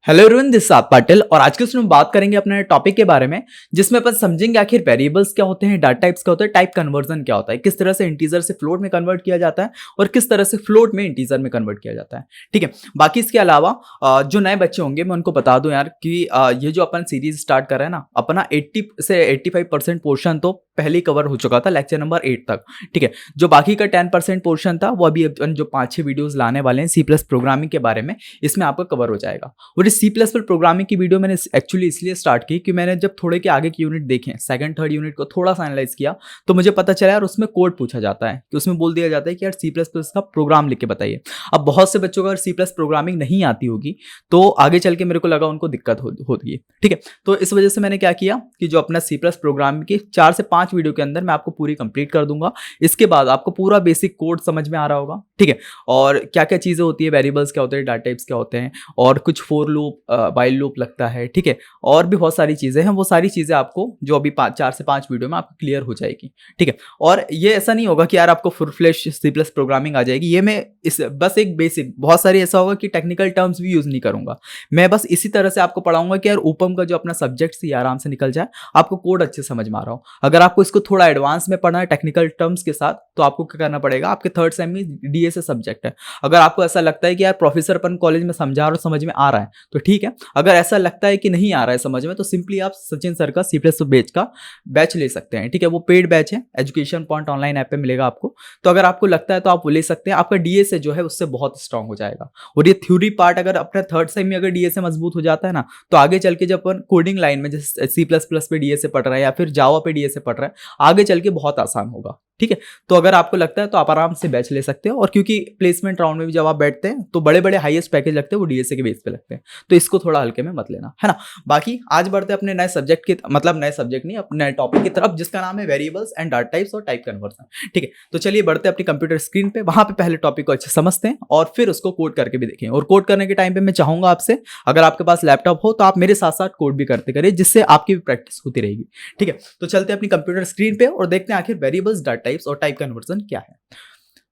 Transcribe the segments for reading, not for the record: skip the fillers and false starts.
Hello everyone, this सात पाटिल और आज के उसमें हम बात करेंगे अपने टॉपिक के बारे में जिसमें अपन समझेंगे आखिर वेरिएबल्स क्या होते हैं, डाटा टाइप्स क्या होता है, टाइप कन्वर्जन क्या होता है, किस तरह से इंटीजर से फ्लोट में कन्वर्ट किया जाता है और किस तरह से फ्लोट में इंटीजर में कन्वर्ट किया जाता है। ठीक है। बाकी इसके अलावा जो नए बच्चे होंगे मैं उनको बता दूं यार कि ये जो अपन सीरीज स्टार्ट कर रहे हैं ना, अपना 80 से 85% पोर्शन तो पहले ही कवर हो चुका था लेक्चर नंबर 8 तक। ठीक है। जो बाकी का 10% पोर्शन था वो अभी अपन जो 5-6 वीडियोस लाने वाले हैं सी प्लस प्रोग्रामिंग के बारे में, इसमें आपका कवर हो जाएगा। और इस सी प्लस प्लस प्रोग्रामिंग की वीडियो मैंने एक्चुअली इसलिए स्टार्ट की कि मैंने जब थोड़े के आगे के यूनिट देखे, सेकंड थर्ड यूनिट को थोड़ा सा एनालाइज किया तो मुझे पता चला यार उसमें कोड पूछा जाता है कि उसमें बोल दिया जाता है कि यार सी प्लस प्लस का प्रोग्राम लिख के बताइए। अब बहुत से बच्चों को अगर सी प्लस प्रोग्रामिंग नहीं आती होगी तो आगे चल के मेरे को लगा उनको दिक्कत होती है। ठीक है। तो इस वजह से मैंने क्या किया कि जो अपना सी प्लस प्रोग्रामिंग की 4 से 5 वीडियो के अंदर मैं आपको पूरी कंप्लीट कर दूंगा। इसके बाद आपको पूरा बेसिक कोड समझ में आ रहा होगा। ठीक है। और क्या क्या चीजें होती है, वेरिएबल्स क्या होते हैं, डाटा टाइप्स क्या होते हैं और कुछ फोर लूप व्हाइल लूप लगता है। ठीक है। और भी बहुत सारी चीजें हैं, वो सारी चीजें आपको जो अभी 4 से 5 वीडियो में आपको क्लियर हो जाएगी। ठीक है। और ये ऐसा नहीं होगा कि यार आपको full flash C plus programming आ जाएगी, ये मैं इस बस एक बेसिक, बहुत सारी ऐसा होगा कि टेक्निकल टर्म्स भी यूज नहीं करूंगा। मैं बस इसी तरह से आपको पढ़ाऊंगा कि यार ओपम का जो अपना सब्जेक्ट से आराम से निकल जाए, आपको कोड अच्छे समझ में आ रहा हो। अगर आपको इसको थोड़ा एडवांस में पढ़ना है टेक्निकल टर्म्स के साथ तो आपको क्या करना पड़ेगा, आपके थर्ड सेम में डीएसए सब्जेक्ट है। अगर आपको ऐसा लगता है कि यार प्रोफेसर अपन कॉलेज में समझा और समझ में आ रहा है तो ठीक है। अगर ऐसा लगता है कि नहीं आ रहा है समझ में तो सिंपली आप सचिन सर का सी प्लस बैच का बैच ले सकते हैं। ठीक है। वो पेड बैच है, एजुकेशन पॉइंट ऑनलाइन ऐप पे मिलेगा आपको। तो अगर आपको लगता है तो आप वो ले सकते हैं, आपका डीएसए जो है उससे बहुत स्ट्रांग हो जाएगा। और ये थ्योरी पार्ट अगर अपने थर्ड सेम में अगर डीएसए मजबूत हो जाता है ना तो आगे चल के जब अपन कोडिंग लाइन में जैसे सी प्लस प्लस पे डीएसए पढ़ रहा है या फिर जावा पे डीएसए पढ़ रहा है, आगे चल के बहुत आसान होगा। ठीक है। तो अगर आपको लगता है तो आप आराम से बैच ले सकते हो। और क्योंकि प्लेसमेंट राउंड में भी जब आप बैठते हैं तो बड़े बड़े हाईएस्ट पैकेज लगते हैं वो डीएसए के बेस पे लगते हैं, तो इसको थोड़ा हल्के में मत लेना, है ना। बाकी आज बढ़ते हैं अपने नए सब्जेक्ट के, मतलब नए सब्जेक्ट नहीं, अपने नए टॉपिक की तरफ जिसका नाम है वेरिएबल्स एंड डाटा टाइप्स और टाइप कन्वर्जन। ठीक है। तो चलिए बढ़ते हैं अपनी कंप्यूटर स्क्रीन पे, वहां पे पहले टॉपिक को अच्छे समझते हैं और फिर उसको कोड करके भी देखें। और कोड करने के टाइम पे मैं चाहूंगा आपसे, अगर आपके पास लैपटॉप हो तो आप मेरे साथ साथ कोड भी करते करिए, जिससे आपकी भी प्रैक्टिस होती रहेगी। ठीक है। तो चलते हैं अपनी कंप्यूटर स्क्रीन पे और देखते हैं आखिर वेरिएबल्स, डाटा टाइप्स और टाइप कन्वर्जन क्या है।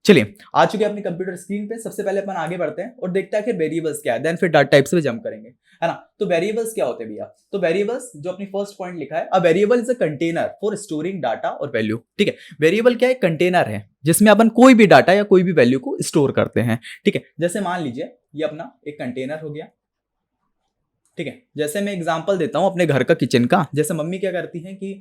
चलिए आ चुके हैं अपनी कंप्यूटर स्क्रीन पे। सबसे पहले अपन आगे बढ़ते हैं और देखते हैं कि वेरिएबल्स क्या है, देन फिर डाटा टाइप्स पे जंप करेंगे, है ना। तो वेरिएबल्स क्या होते हैं भैया? तो वेरिएबल्स जो अपनी फर्स्ट पॉइंट लिखा है, a variable is a container for storing data और वैल्यू। ठीक है। वेरिएबल क्या है? कंटेनर है जिसमें अपन कोई भी डाटा या कोई भी वैल्यू को स्टोर करते हैं। ठीक है। जैसे मान लीजिए ये अपना एक कंटेनर हो गया। ठीक है। जैसे मैं एग्जांपल देता हूं अपने घर का, किचन का। जैसे मम्मी क्या करती हैं कि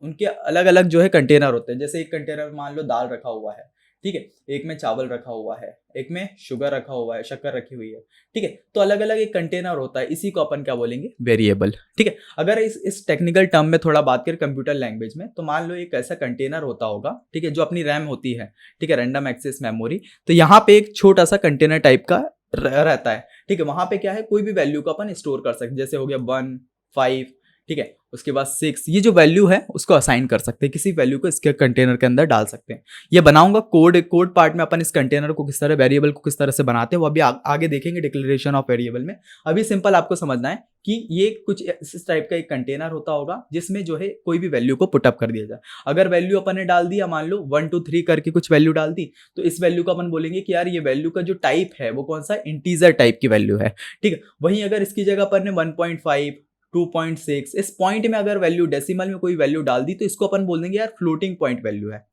उनके अलग अलग जो है कंटेनर होते हैं। जैसे एक कंटेनर मान लो दाल रखा हुआ है, ठीक है, एक में चावल रखा हुआ है, एक में शुगर रखा हुआ है, शक्कर रखी हुई है। ठीक है। तो अलग अलग एक कंटेनर होता है, इसी को अपन क्या बोलेंगे? वेरिएबल। ठीक है। अगर इस टेक्निकल टर्म में थोड़ा बात करें कंप्यूटर लैंग्वेज में, तो मान लो एक ऐसा कंटेनर होता होगा, ठीक है, जो अपनी रैम होती है, ठीक है, रैंडम एक्सेस मेमोरी। तो यहाँ पे एक छोटा सा कंटेनर टाइप का रहता है। ठीक है। वहां पे क्या है, कोई भी वैल्यू को अपन स्टोर कर सकते हैं। जैसे हो गया 1, 5, ठीक है, उसके बाद 6, ये जो वैल्यू है उसको असाइन कर सकते हैं, किसी वैल्यू को इसके कंटेनर के अंदर डाल सकते हैं। ये बनाऊंगा कोड पार्ट में, अपन इस कंटेनर को किस तरह, वेरिएबल को किस तरह से बनाते हैं वो अभी आगे देखेंगे डिक्लेरेशन ऑफ वेरिएबल में। अभी सिंपल आपको समझना है कि ये कुछ इस टाइप का एक कंटेनर होता होगा जिसमें जो है कोई भी वैल्यू को पुटअप कर दिया जाए। अगर वैल्यू अपन ने डाल दिया, मान लो 1 2 3 करके कुछ वैल्यू डाल दी, तो इस वैल्यू को अपन बोलेंगे कि यार ये वैल्यू का जो टाइप है वो कौन सा? इंटीजर टाइप की वैल्यू है। ठीक है। वहीं अगर इसकी जगह अपन ने 1.5, 2.6, इस पॉइंट में अगर वैल्यू डेसिमल में कोई वैल्यू डाल दी तो इसको अपन बोल देंगे यार फ्लोटिंग पॉइंट वैल्यू है।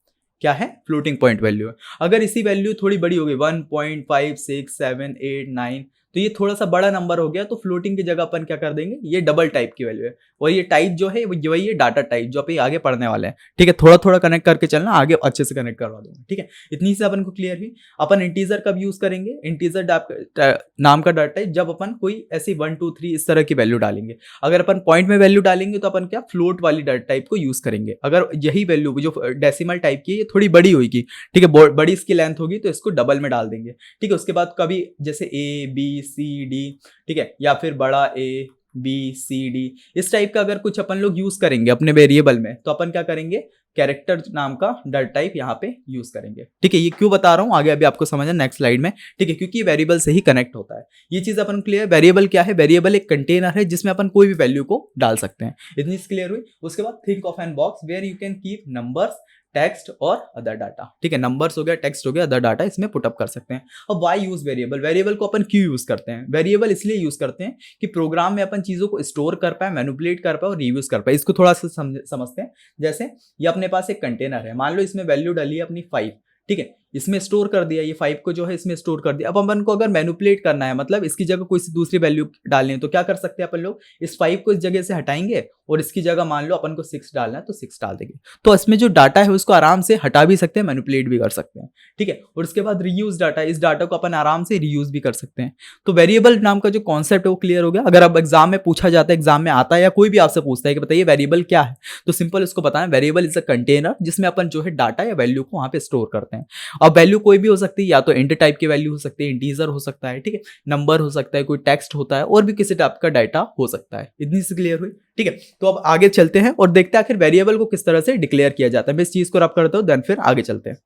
क्या है? फ्लोटिंग पॉइंट वैल्यू है। अगर इसी वैल्यू थोड़ी बड़ी हो गई 1.5, 6, 7, 8, 9, तो ये थोड़ा सा बड़ा नंबर हो गया, तो फ्लोटिंग की जगह अपन क्या कर देंगे, ये डबल टाइप की वैल्यू है। और ये टाइप जो है वही है डाटा टाइप, जो अपन आगे पढ़ने वाले हैं। ठीक है। थोड़ा थोड़ा कनेक्ट करके चलना, आगे अच्छे से कनेक्ट करवा दूंगा। ठीक है। इतनी से अपन को क्लियर हुई। अपन इंटीजर कब यूज करेंगे? इंटीजर नाम का डाटा टाइप जब अपन कोई ऐसी 1 2 3 इस तरह की वैल्यू डालेंगे। अगर अपन पॉइंट में वैल्यू डालेंगे तो अपन क्या फ्लोट वाली डाटा टाइप को यूज करेंगे। अगर यही वैल्यू जो डेसिमल टाइप की है ये थोड़ी बड़ी होगी, ठीक है, बड़ी इसकी लेंथ होगी, तो इसको डबल में डाल देंगे। ठीक है। उसके बाद कभी जैसे ए बी सी डी, ठीक है, या फिर बड़ा ए बी सी डी, इस टाइप का अगर कुछ अपन लोग यूज करेंगे अपने वेरिएबल में, तो अपन क्या करेंगे? कैरेक्टर नाम का डाटा टाइप यहाँ पे यूज करेंगे। ठीक है। ये क्यों बता रहा हूँ आगे अभी आपको समझना नेक्स्ट स्लाइड में। ठीक है। क्योंकि वेरिएबल से ही कनेक्ट होता है। ये चीज अपन क्लियर। वेरिएबल क्या है? वेरिएबल एक कंटेनर है जिसमें अपन कोई भी वैल्यू को डाल सकते हैं। इतनी क्लियर हुई। उसके बाद think of an box where you can keep numbers, text और अदर डाटा, ठीक है, नंबर्स हो गया, टेक्स्ट हो गया, अदर डाटा इसमें पुटअप कर सकते हैं। अब वाई यूज वेरिएबल, वेरिएबल को अपन क्यों यूज करते हैं? वेरिएबल इसलिए यूज करते हैं कि प्रोग्राम में अपन चीजों को स्टोर कर पाए, मैनिपुलेट कर पाए और रीयूज कर पाए। इसको थोड़ा सा समझते हैं। जैसे ये अपने पास एक कंटेनर है, मान लो इसमें वैल्यू डाली है अपनी 5, ठीक है, इसमें स्टोर कर दिया, ये 5 को जो है इसमें स्टोर कर दिया। अब अपन को अगर मैनिपुलेट करना है, मतलब इसकी जगह कोई दूसरी वैल्यू डालनी है, तो क्या कर सकते हैं अपन लोग, इस 5 को इस जगह से हटाएंगे और इसकी जगह मान लो अपन को 6 डालना है तो 6 डाल देंगे। तो इसमें जो डाटा है उसको आराम से हटा भी सकते हैं, मैनिपुलेट भी कर सकते हैं, ठीक है। और उसके बाद रीयूज डाटा, इस डाटा को अपन आराम से रीयूज भी कर सकते हैं। तो वेरिएबल नाम का जो कॉन्सेप्ट है वो क्लियर हो गया। अगर अब एग्जाम में पूछा जाता है, एग्जाम में आता है या कोई भी आपसे पूछता है कि बताइए वेरिएबल क्या है, तो सिंपल इसको बताना, वेरिएबल इज अ कंटेनर जिसमें अपन जो है डाटा या वैल्यू को वहां पे स्टोर करते हैं। अब वैल्यू कोई भी हो सकती है, या तो इंट टाइप की वैल्यू हो सकती है, इंटीजर हो सकता है, ठीक है, नंबर हो सकता है, कोई टेक्स्ट होता है, और भी किसी टाइप का डाटा हो सकता है। इतनी सी क्लियर हुई, ठीक है। तो अब आगे चलते हैं और देखते हैं आखिर वेरिएबल को किस तरह से डिक्लेयर किया जाता है। मैं इस चीज को रब करता हूं, देन फिर आगे चलते हैं।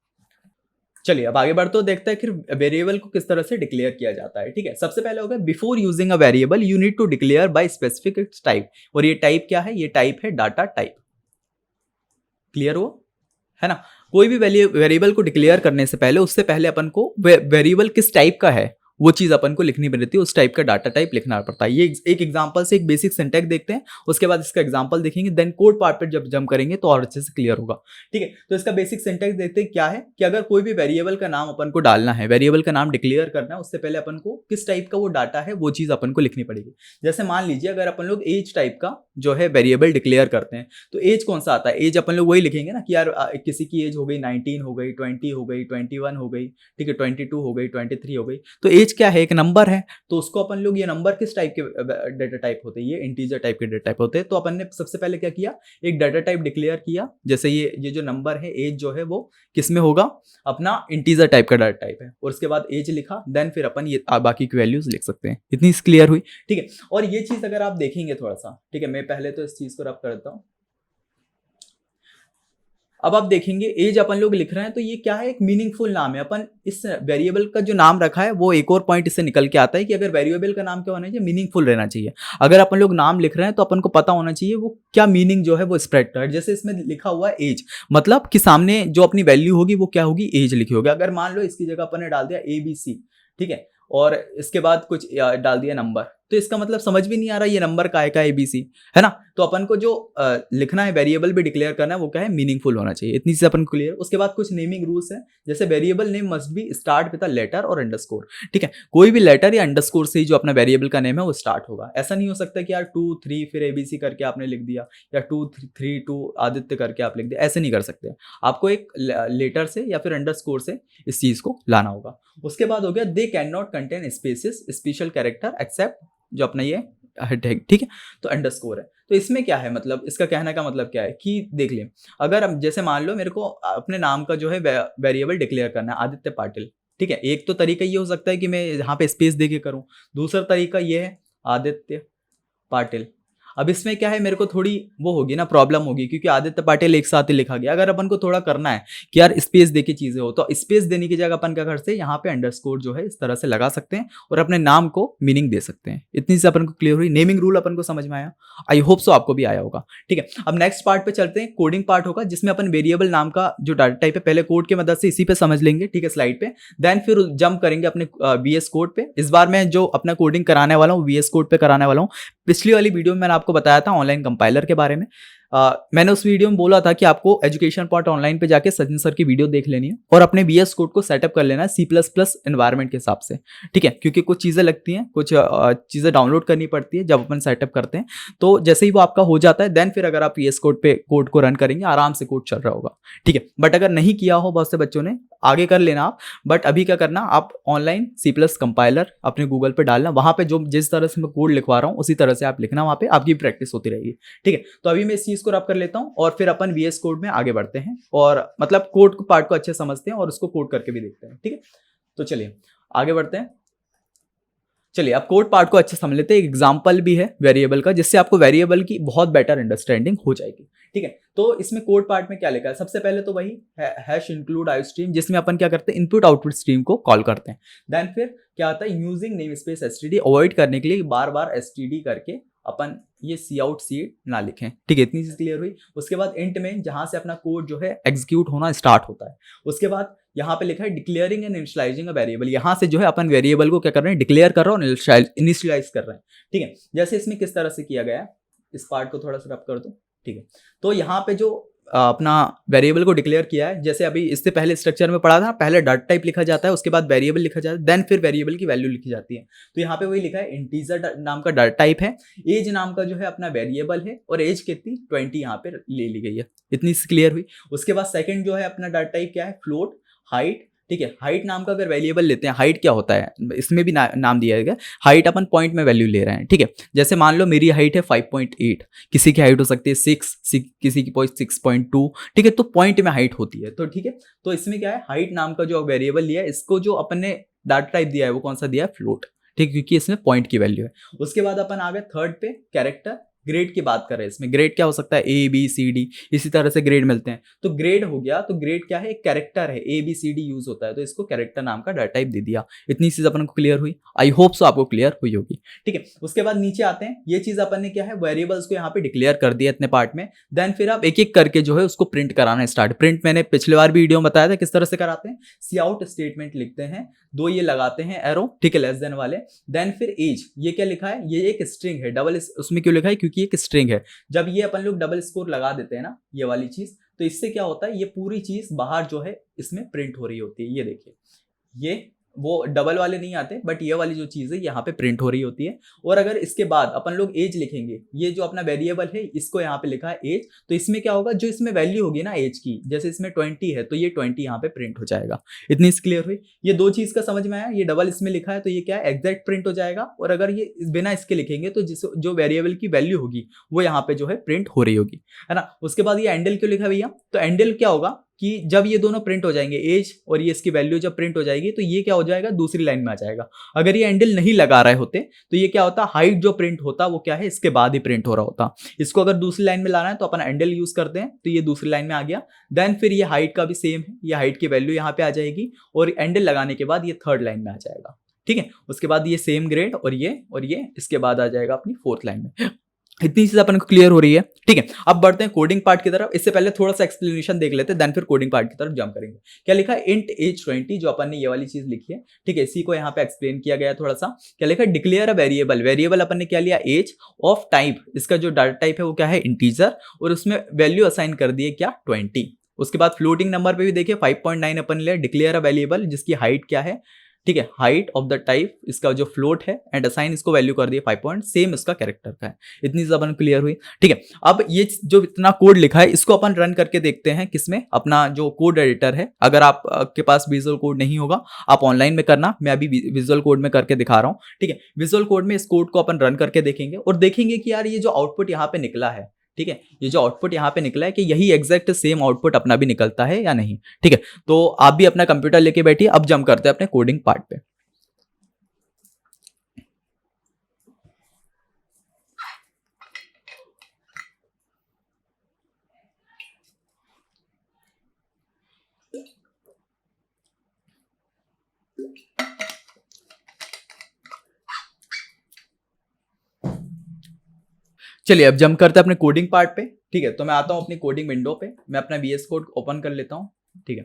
चलिए अब आगे बढ़ते हो, देखते हैं फिर वेरिएबल को किस तरह से डिक्लेयर किया जाता है, ठीक है। सबसे पहले होगा before using a variable you need to declare by specific its type. और ये टाइप क्या है? ये टाइप है डाटा टाइप। क्लियर हो, है ना। कोई भी वेरिएबल को डिक्लेयर करने से पहले, उससे पहले अपन को वेरिएबल किस टाइप का है वो चीज अपन को लिखनी पड़ती है, उस टाइप का डाटा टाइप लिखना पड़ता है। ये एक एग्जांपल से एक बेसिक सिंटैक्स देखते हैं, उसके बाद इसका एग्जांपल देखेंगे, देन कोड पार्ट पे जब जंप करेंगे तो और अच्छे से क्लियर होगा, ठीक है। तो इसका बेसिक सिंटैक्स देखते हैं क्या है कि अगर कोई भी वेरिएबल का नाम अपन को डालना है, वेरिएबल का नाम डिक्लेयर करना है, उससे पहले अपन को किस टाइप का वो डाटा है वो चीज अपन को लिखनी पड़ेगी। जैसे मान लीजिए अगर अपन लोग एज टाइप का जो है वेरिएबल डिक्लेयर करते हैं, तो एज कौन सा आता है? एज अपन लोग वही लिखेंगे ना कि यार किसी की एज हो गई 19 हो गई, 20 हो गई, 21 हो गई, ठीक है, 22 हो गई, 23 हो गई। तो एज क्या है? एक नंबर है। तो उसको अपन लोग, ये नंबर किस टाइप के डाटा टाइप होते हैं? ये इंटीजर टाइप के डाटा टाइप होते हैं। तो अपन ने सबसे पहले क्या किया, एक डाटा टाइप डिक्लेयर किया। जैसे ये जो नंबर है, एज जो है वो किस में होगा? अपना इंटीजर टाइप का डाटा टाइप है। और उसके बाद एज लिखा, देन फिर अपन ये बाकी की वैल्यूज लिख सकते हैं। इतनी क्लियर हुई, ठीक है। और ये चीज अगर आप देखेंगे थोड़ा सा, ठीक है, मैं पहले तो इस चीज को रब करता हूं। अब आप देखेंगे एज अपन लोग लिख रहे हैं, तो ये क्या है? एक मीनिंगफुल नाम है। अपन इस वेरिएबल का जो नाम रखा है वो एक और पॉइंट इससे निकल के आता है कि अगर वेरिएबल का नाम क्या होना चाहिए? मीनिंगफुल रहना चाहिए। अगर अपन लोग नाम लिख रहे हैं तो अपन को पता होना चाहिए वो क्या मीनिंग जो है वो स्प्रेड कर। जैसे इसमें लिखा हुआ है एज, मतलब कि सामने जो अपनी वैल्यू होगी वो क्या होगी? एज लिखी होगी। अगर मान लो इसकी जगह अपन ने डाल दिया ABC, ठीक है, और इसके बाद कुछ डाल दिया नंबर, तो इसका मतलब समझ भी नहीं आ रहा ये नंबर का है, का ABC, है ना। तो अपन को जो लिखना है, वेरिएबल भी डिक्लेयर करना है, वो क्या है? मीनिंगफुल होना चाहिए। इतनी से अपन को क्लियर। उसके बाद कुछ नेमिंग रूल्स है, जैसे variable name must be start with a letter और अंडरस्कोर, ठीक है। कोई भी लेटर या अंडरस्कोर से ही जो अपना वेरिएबल का नेम है वो स्टार्ट होगा। ऐसा नहीं हो सकता कि यार 2 3 फिर ABC करके आपने लिख दिया, या 2 3 2 आदित्य करके आप लिख दिया। ऐसे नहीं कर सकते। आपको एक लेटर से या फिर अंडरस्कोर से इस चीज को लाना होगा। उसके बाद हो गया they can not contain spaces special character except जो अपना ये ठीक है, तो अंडरस्कोर है। तो इसमें क्या है, मतलब इसका कहने का मतलब क्या है कि देख ले, अगर हम जैसे मान लो मेरे को अपने नाम का जो है वेरिएबल डिक्लेयर करना है, आदित्य पाटिल, ठीक है। एक तो तरीका ये हो सकता है कि मैं यहाँ पे स्पेस दे के करूँ, दूसरा तरीका ये है आदित्य पाटिल। अब इसमें क्या है, मेरे को थोड़ी वो होगी ना, प्रॉब्लम होगी, क्योंकि आदित्य पाटिल एक साथ ही लिखा गया। अगर अपन को थोड़ा करना है कि यार स्पेस देके चीजें हो, तो स्पेस देने की जगह अपन क्या कर सकते हैं, यहाँ पे अंडरस्कोर जो है इस तरह से लगा सकते हैं और अपने नाम को मीनिंग दे सकते हैं। इतनी से अपन को क्लियर हुई। नेमिंग रूल अपन को समझ में आया, आई होप सो आपको भी आया होगा, ठीक है। अब नेक्स्ट पार्ट पे चलते हैं, कोडिंग पार्ट होगा, जिसमें अपन वेरिएबल नाम का जो डाटा टाइप है पहले कोड की मदद से इसी पे समझ लेंगे, ठीक है, स्लाइड पे। देन फिर जंप करेंगे अपने VS कोड पे। इस बार मैं जो अपना कोडिंग कराने वाला हूँ VS कोड पे कराने वाला हूँ। पिछली वाली वीडियो में मैंने आपको बताया था ऑनलाइन कंपाइलर के बारे में। मैंने उस वीडियो में बोला था कि आपको एजुकेशन पार्ट ऑनलाइन पे जाके सचिन सर की वीडियो देख लेनी है और अपने VS कोड को सेटअप कर लेना है C++ एनवायरनमेंट के हिसाब से, ठीक है। क्योंकि कुछ चीज़ें लगती हैं, कुछ चीज़ें डाउनलोड करनी पड़ती है जब अपन सेटअप करते हैं। तो जैसे ही वो आपका हो जाता है, देन फिर अगर आप VS कोड पे कोड को रन करेंगे, आराम से कोड चल रहा होगा, ठीक है। बट अगर नहीं किया हो बहुत से बच्चों ने, आगे कर लेना आप। बट अभी क्या करना, आप ऑनलाइन C+ कंपाइलर अपने गूगल पे डालना, वहां पे जो जिस तरह से मैं कोड लिखवा रहा हूँ उसी तरह से आप लिखना, वहां पे आपकी प्रैक्टिस होती रहेगी, ठीक है। तो अभी मैं इस चीज को रब कर लेता हूँ और फिर अपन VS कोड में आगे बढ़ते हैं और मतलब कोड को पार्ट को अच्छे समझते हैं और उसको कोड करके भी देखते हैं, ठीक है। तो चलिए आगे बढ़ते हैं। चलिए अब कोड पार्ट को अच्छे समझ लेते हैं। एक एग्जांपल भी है वेरिएबल का, जिससे आपको वेरिएबल की बहुत बेटर अंडरस्टैंडिंग हो जाएगी, ठीक है। तो इसमें कोड पार्ट में क्या लिखा है, सबसे पहले तो वही हैश इंक्लूड आईस्ट्रीम, जिसमें अपन क्या करते हैं, इनपुट आउटपुट स्ट्रीम को कॉल करते हैं। देन फिर क्या आता है, using name space STD, avoid करने के लिए बार बार एसटीडी करके अपन ये सी आउट सी ना लिखें, ठीक है। इतनी चीज क्लियर हुई। उसके बाद इंट में जहां से अपना कोड जो है एग्जीक्यूट होना स्टार्ट होता है, उसके बाद यहाँ पे लिखा है declaring and initialising a variable. यहाँ से जो है अपन वेरिएबल को क्या कर रहे हैं, डिक्लेयर कर रहे हैं और इनिशियलाइज कर रहे हैं, ठीक है। जैसे इसमें किस तरह से किया गया है, इस पार्ट को थोड़ा सा रब कर दो, ठीक है। तो यहाँ पे जो अपना वेरिएबल को डिक्लेयर किया है, जैसे अभी इससे पहले स्ट्रक्चर में पढ़ा था, पहले डाटा टाइप लिखा जाता है, उसके बाद वेरिएबल लिखा जाता है, देन फिर वेरिएबल की वैल्यू लिखी जाती है। तो यहाँ पे वही लिखा है, इंटीजर नाम का डाटा टाइप है, एज नाम का जो है अपना वेरिएबल है, और एज कितनी 20 यहाँ पे ले ली गई है। इतनी क्लियर हुई। उसके बाद सेकंड जो है अपना डाटा टाइप क्या है, फ्लोट, हाइट, ठीक है। हाइट नाम का अगर वेरिएबल लेते हैं, हाइट क्या होता है इसमें भी नाम दिया गया, हाइट अपन पॉइंट में वैल्यू ले रहे हैं, ठीक है। जैसे मान लो मेरी हाइट है 5.8, किसी की हाइट हो सकती है 6, किसी की 6.2, ठीक है। तो पॉइंट में हाइट होती है, तो ठीक है। तो इसमें क्या है, हाइट नाम का जो वेरिएबल लिया है, इसको जो अपन ने डाटा टाइप दिया है वो कौन सा दिया है, फ्लोट, ठीक, क्योंकि इसमें पॉइंट की वैल्यू है। उसके बाद अपन आ गए थर्ड पे, कैरेक्टर। ग्रेड की बात कर रहे हैं, इसमें ग्रेड क्या हो सकता है, ए बी सी डी, इसी तरह से ग्रेड मिलते हैं। तो ग्रेड हो गया, तो ग्रेड क्या है, एक कैरेक्टर है, A B C D use होता है, तो इसको कैरेक्टर नाम का डाटा टाइप दे दिया। इतनी चीज अपन को क्लियर हुई, आई होप सो आपको क्लियर हुई होगी, ठीक है। उसके बाद नीचे आते हैं, ये चीज अपन ने क्या है, वेरिएबल्स को यहाँ पे डिक्लेयर कर दिया इतने पार्ट में। देन फिर आप एक एक करके जो है उसको प्रिंट कराना स्टार्ट। प्रिंट मैंने पिछले बार भी वीडियो में बताया था किस तरह से कराते हैं। सी आउट स्टेटमेंट लिखते हैं, दो ये लगाते हैं एरो, ठीक है, लेस देन वाले। देन फिर एज, ये क्या लिखा है, ये एक स्ट्रिंग है, डबल उसमें क्यों लिखा है, क्योंकि एक स्ट्रिंग है। जब ये अपन लोग डबल स्कोर लगा देते हैं ना, ये वाली चीज, तो इससे क्या होता है, ये पूरी चीज बाहर जो है इसमें प्रिंट हो रही होती है। ये देखिए, ये वो डबल वाले नहीं आते, बट ये वाली जो चीज है यहाँ पे प्रिंट हो रही होती है। और अगर इसके बाद अपन लोग एज लिखेंगे, ये जो अपना वेरिएबल है इसको यहाँ पे लिखा है एज, तो इसमें क्या होगा, जो इसमें वैल्यू होगी ना एज की, जैसे इसमें 20 है तो ये 20 यहाँ पे प्रिंट हो जाएगा। इतनी क्लियर हुई। ये दो चीज का समझ में आया, ये डबल इसमें लिखा है तो ये क्या है, एग्जैक्ट प्रिंट हो जाएगा। और अगर ये बिना इसके लिखेंगे तो जो वेरिएबल की वैल्यू होगी वो यहाँ पे जो है प्रिंट हो रही होगी, है ना। उसके बाद ये एंडल क्यों लिखा भैया, तो एंडल क्या होगा कि जब ये दोनों प्रिंट हो जाएंगे, एज और ये इसकी वैल्यू जब प्रिंट हो जाएगी, तो ये क्या हो जाएगा, दूसरी लाइन में आ जाएगा। अगर ये एंडल नहीं लगा रहे होते तो ये क्या होता, हाइट जो प्रिंट होता वो क्या है, इसके बाद ही प्रिंट हो रहा होता। इसको अगर दूसरी लाइन में लाना है तो अपन एंडल यूज करते हैं, तो ये दूसरी लाइन में आ गया। देन फिर ये हाइट का भी सेम है, ये हाइट की वैल्यू यहाँ पे आ जाएगी, और एंडल लगाने के बाद ये थर्ड लाइन में आ जाएगा, ठीक है। उसके बाद ये सेम ग्रेड और ये इसके बाद आ जाएगा अपनी फोर्थ लाइन में। इतनी चीज अपन को क्लियर हो रही है, ठीक है। अब बढ़ते हैं कोडिंग पार्ट की तरफ। इससे पहले थोड़ा सा एक्सप्लेनेशन देख लेते हैं, देन फिर कोडिंग पार्ट की तरफ जंप करेंगे। क्या लिखा है, इंट एज 20, जो अपन ने ये वाली चीज लिखी है, ठीक है। इसी को यहाँ पे एक्सप्लेन किया गया थोड़ा सा। क्या लिखा है, डिक्लेयर अ वेरिएबल। वेरिएबल अपन ने क्या लिया, एज, ऑफ टाइप, इसका जो डाटा टाइप है वो क्या है, इंटीजर, और उसमें वैल्यू असाइन कर दी है क्या, 20। उसके बाद फ्लोटिंग नंबर पे भी देखिए 5.9 अपन लिया, डिक्लेयर अ वेरिएबल जिसकी हाइट क्या है, ठीक है, हाइट ऑफ द टाइप, इसका जो फ्लोट है, एंड असाइन इसको वैल्यू कर दिया 5 पॉइंट, सेम इसका कैरेक्टर का है। इतनी चीज अपन क्लियर हुई, ठीक है। अब ये जो इतना कोड लिखा है इसको अपन रन करके देखते हैं, किसमें, अपना जो कोड एडिटर है। अगर आप के पास विजुअल कोड नहीं होगा, आप ऑनलाइन में करना, मैं अभी विजुअल कोड में करके दिखा रहा हूँ, ठीक है। विजुअल कोड में इस कोड को अपन रन करके देखेंगे और देखेंगे कि यार ये जो आउटपुट यहाँ पे निकला है, ठीक है, ये जो आउटपुट यहाँ पे निकला है, कि यही एग्जैक्ट सेम आउटपुट अपना भी निकलता है या नहीं, ठीक है। तो आप भी अपना कंप्यूटर लेके बैठिए। अब जंप करते हैं अपने कोडिंग पार्ट पे। चलिए अब जंप करते हैं अपने कोडिंग पार्ट पे, ठीक है। तो मैं आता हूँ अपनी कोडिंग विंडो पे, मैं अपना VS कोड ओपन कर लेता हूँ, ठीक है।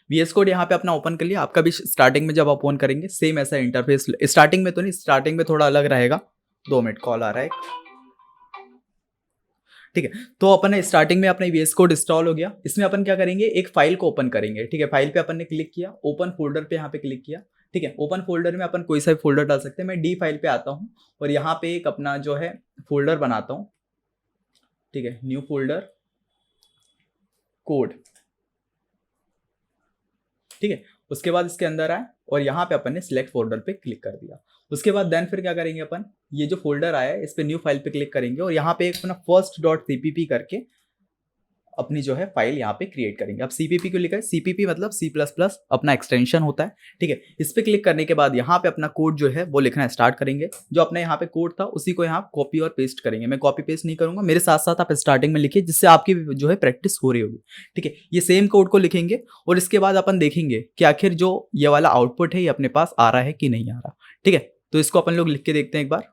VS कोड यहाँ पे अपना ओपन कर लिया। आपका भी स्टार्टिंग में जब आप ओपन करेंगे सेम ऐसा इंटरफेस, स्टार्टिंग में तो नहीं, स्टार्टिंग में थोड़ा अलग रहेगा। 2 मिनट, कॉल आ रहा है, ठीक है। तो अपन स्टार्टिंग में अपना VS कोड इंस्टॉल हो गया। इसमें अपन क्या करेंगे, एक फाइल को ओपन करेंगे, ठीक है। फाइल पे अपन ने क्लिक किया, ओपन फोल्डर पे यहाँ पे क्लिक किया, ठीक है। ओपन फोल्डर में अपन कोई सा भी फोल्डर डाल सकते हैं। मैं डी फाइल पे आता हूँ और यहाँ पे एक अपना जो है फोल्डर बनाता हूँ, ठीक है। न्यू फोल्डर, कोड, ठीक है। उसके बाद इसके अंदर आए और यहाँ पे अपन ने सिलेक्ट फोल्डर पे क्लिक कर दिया। उसके बाद देन फिर क्या करेंगे, अपन ये जो फोल्डर आया है इस पे न्यू फाइल पे क्लिक करेंगे और यहाँ पे एक अपना first.cpp करके अपनी जो है फाइल यहाँ पे क्रिएट करेंगे। अब CPP क्यों लिखा है, CPP मतलब C++ अपना एक्सटेंशन होता है, ठीक है। इस पे क्लिक करने के बाद यहाँ पे अपना कोड जो है वो लिखना स्टार्ट करेंगे। जो अपने यहाँ पे कोड था उसी को यहाँ कॉपी और पेस्ट करेंगे। मैं कॉपी पेस्ट नहीं करूंगा, मेरे साथ साथ आप स्टार्टिंग में लिखिए जिससे आपकी जो है प्रैक्टिस हो रही होगी, ठीक है। ये सेम कोड को लिखेंगे और इसके बाद अपन देखेंगे कि आखिर जो ये वाला आउटपुट है ये अपने पास आ रहा है कि नहीं आ रहा, ठीक है। तो इसको अपन लोग लिख के देखते हैं एक बार।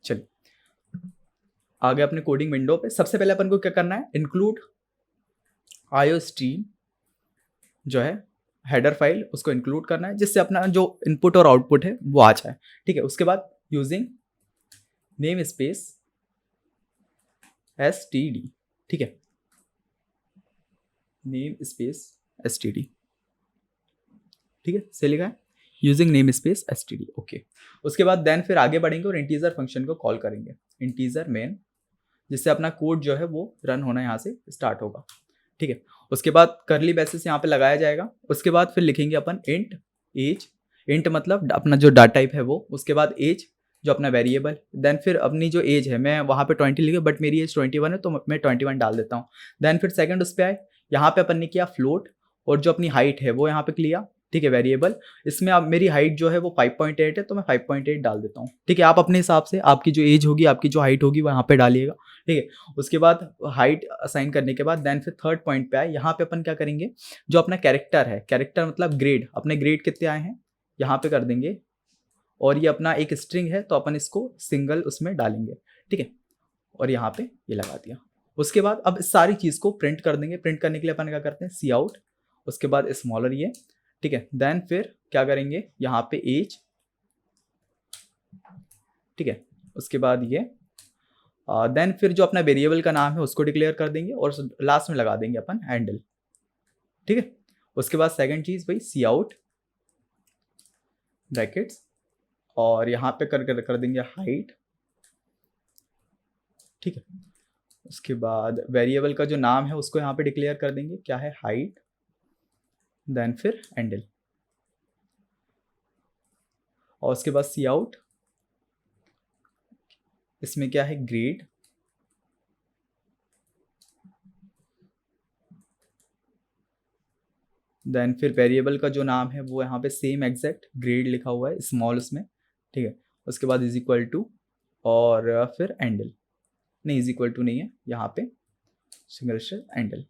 चलिए आगे अपने कोडिंग विंडो पे सबसे पहले अपन को क्या करना है, इंक्लूड आईओ स्ट्रीम जो है हेडर फाइल उसको इंक्लूड करना है, जिससे अपना जो इनपुट और आउटपुट है वो आ जाए। ठीक है, उसके बाद यूजिंग नेम स्पेस std, ठीक है, नेम स्पेस std, ठीक है, से लिखा है using name space std। Okay, उसके बाद देन फिर आगे बढ़ेंगे और इंटीजर फंक्शन को कॉल करेंगे, इंटीजर मेन, जिससे अपना कोड जो है वो रन होना यहाँ से स्टार्ट होगा। ठीक है, उसके बाद करली ब्रेसेस यहाँ पे लगाया जाएगा। उसके बाद फिर लिखेंगे अपन इंट एज, इंट मतलब अपना जो डाटा टाइप है वो, उसके बाद एज जो अपना वेरिएबल, देन फिर अपनी जो एज है मैं वहाँ पे 20 लिखे बट मेरी एज 21 है तो मैं 21 डाल देता हूँ। देन फिर सेकंड उस पर आए, यहाँ पे अपन ने किया फ्लोट और जो अपनी हाइट है वो यहाँ पे लिया। ठीक है, वेरिएबल, इसमें अब मेरी हाइट जो है वो 5.8 है तो मैं 5.8 डाल देता हूँ। ठीक है, आप अपने हिसाब से आपकी जो एज होगी आपकी जो हाइट होगी वो यहाँ पे डालिएगा। ठीक है, उसके बाद हाइट असाइन करने के बाद देन फिर थर्ड पॉइंट पे आए, यहाँ पे अपन क्या करेंगे, जो अपना कैरेक्टर है, कैरेक्टर मतलब ग्रेड, अपने ग्रेड कितने आए हैं यहाँ पे कर देंगे, और ये अपना एक स्ट्रिंग है तो अपन इसको सिंगल उसमें डालेंगे। ठीक है, और यहाँ पे ये लगा दिया। उसके बाद अब इस सारी चीज़ को प्रिंट कर देंगे। प्रिंट करने के लिए अपन क्या करते हैं, सी आउट, उसके बाद स्मॉलर ये। ठीक है, देन फिर क्या करेंगे, यहाँ पे एज, ठीक है, उसके बाद ये देन फिर जो अपना वेरिएबल का नाम है उसको डिक्लेयर कर देंगे और लास्ट में लगा देंगे अपन हैंडल। ठीक है, उसके बाद सेकंड चीज भाई सी आउट ब्रैकेट्स और यहाँ पे कर देंगे हाइट। ठीक है, उसके बाद वेरिएबल का जो नाम है उसको यहाँ पे डिक्लेयर कर देंगे, क्या है, हाइट, देन फिर हैंडल, और उसके बाद सी आउट, इसमें क्या है, ग्रेड, देन फिर वेरिएबल का जो नाम है वो यहाँ पे सेम एग्जैक्ट ग्रेड लिखा हुआ है स्मॉल उसमें। ठीक है, उसके बाद इज इक्वल टू और फिर एंडल, नहीं इज इक्वल टू नहीं है यहाँ पे, सिंगल स्टेप एंडल।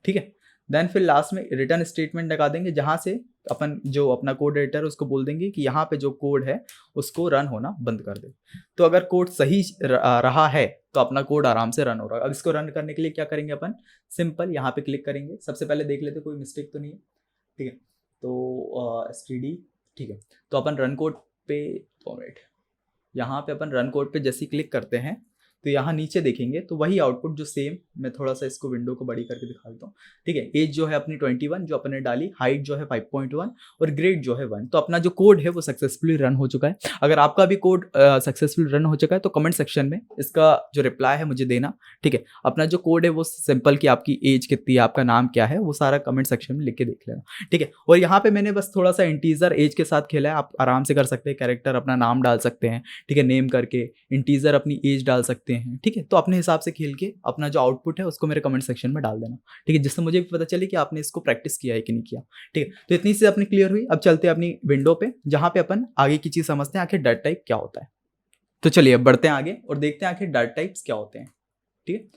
ठीक है, देन फिर लास्ट में रिटर्न स्टेटमेंट लगा देंगे, जहाँ से अपन जो अपना कोड एडिटर है उसको बोल देंगे कि यहाँ पे जो कोड है उसको रन होना बंद कर दे। तो अगर कोड सही रहा है तो अपना कोड आराम से रन हो रहा है। अब इसको रन करने के लिए क्या करेंगे अपन, सिंपल यहाँ पे क्लिक करेंगे, सबसे पहले देख लेते कोई मिस्टेक तो नहीं है। ठीक है, तो std, ठीक है, तो अपन रन कोड पे, 2 मिनट, यहाँ पे अपन रन कोड पे जैसे ही क्लिक करते हैं तो यहाँ नीचे देखेंगे तो वही आउटपुट जो सेम, मैं थोड़ा सा इसको विंडो को बड़ी करके दिखा देता हूँ। ठीक है, एज जो है अपनी 21 जो अपने डाली, हाइट जो है 5.1 और ग्रेड जो है 1। तो अपना जो कोड है वो सक्सेसफुली रन हो चुका है। अगर आपका भी कोड सक्सेसफुल रन हो चुका है तो कमेंट सेक्शन में इसका जो रिप्लाई है मुझे देना। ठीक है, अपना जो कोड है वो सिंपल कि आपकी एज कितनी है, आपका नाम क्या है, वो सारा कमेंट सेक्शन में लिख के देख लेना। ठीक है, और यहाँ पे मैंने बस थोड़ा सा इंटीजर एज के साथ खेला है, आप आराम से कर सकते हैं, कैरेक्टर अपना नाम डाल सकते हैं। ठीक है, नेम करके इंटीजर अपनी एज डाल सकते हैं। ठीक है, तो अपने हिसाब से खेल के अपना जो आउटपुट है उसको मेरे कमेंट सेक्शन में डाल देना। ठीक है, जिससे मुझे भी पता चले कि आपने इसको प्रैक्टिस किया है कि नहीं किया। ठीक है, तो इतनी सी अपनी क्लियर हुई। अब चलते हैं अपनी विंडो पे, जहां पे अपन आगे की चीज समझते हैं आखिर डाटा टाइप क्या होता है। तो चलिए अब बढ़ते हैं आगे और देखते हैं आखिर डाटा टाइप्स क्या होते हैं। ठीक है,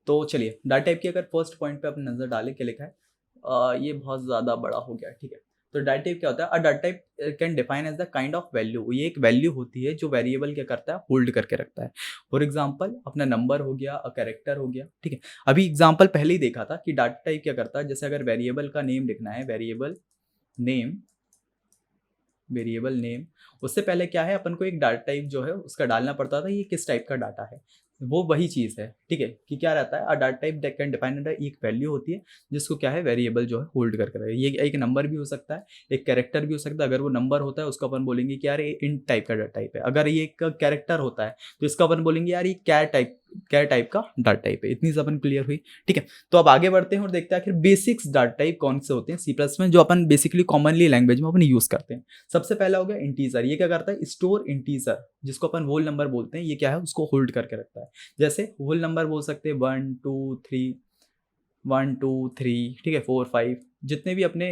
तो चलिए डाटा टाइप की अगर फर्स्ट पॉइंट पे अपन नजर डालें, क्या लिखा है, ये बहुत ज्यादा बड़ा हो गया। ठीक है, तो डाटा टाइप क्या होता है, a data type can define as the kind of value, ये एक वैल्यू होती है जो वेरिएबल क्या करता है, होल्ड करके रखता है। फॉर एग्जांपल अपना नंबर हो गया, अ कैरेक्टर हो गया। ठीक है, अभी एग्जांपल पहले ही देखा था कि डाटा टाइप क्या करता है, जैसे अगर वेरिएबल का नेम लिखना है, वेरिएबल नेम, उससे पहले क्या है, अपन को एक डाटा टाइप जो है उसका डालना पड़ता था, ये किस टाइप का डाटा है, वो वही चीज़ है। ठीक है, कि क्या रहता है, डाटा टाइप कैन डिफाइन, एक वैल्यू होती है जिसको क्या है, वेरिएबल जो है होल्ड करके रहे। ये एक नंबर भी हो सकता है, एक कैरेक्टर भी हो सकता है। अगर वो नंबर होता है उसको अपन बोलेंगे कि यार ये इंट टाइप का डाटा टाइप है। अगर ये एक कैरेक्टर होता है तो इसका अपन बोलेंगे यार ये क्या टाइप का डाटा टाइप है। इतनी अपन क्लियर हुई। ठीक है, तो अब आगे बढ़ते हैं और देखते हैं आखिर बेसिक्स डाटा टाइप कौन से होते हैं सी प्लस में, जो अपन बेसिकली कॉमनली लैंग्वेज में अपन यूज करते हैं। सबसे पहला हो गया इंटीजर। ये क्या करता है, स्टोर इंटीजर, जिसको अपन होल नंबर बोलते हैं, ये क्या है, उसको होल्ड करके रखता है। जैसे होल नंबर बोल सकते हैं 1 2 3, ठीक है, 4 5, जितने भी अपने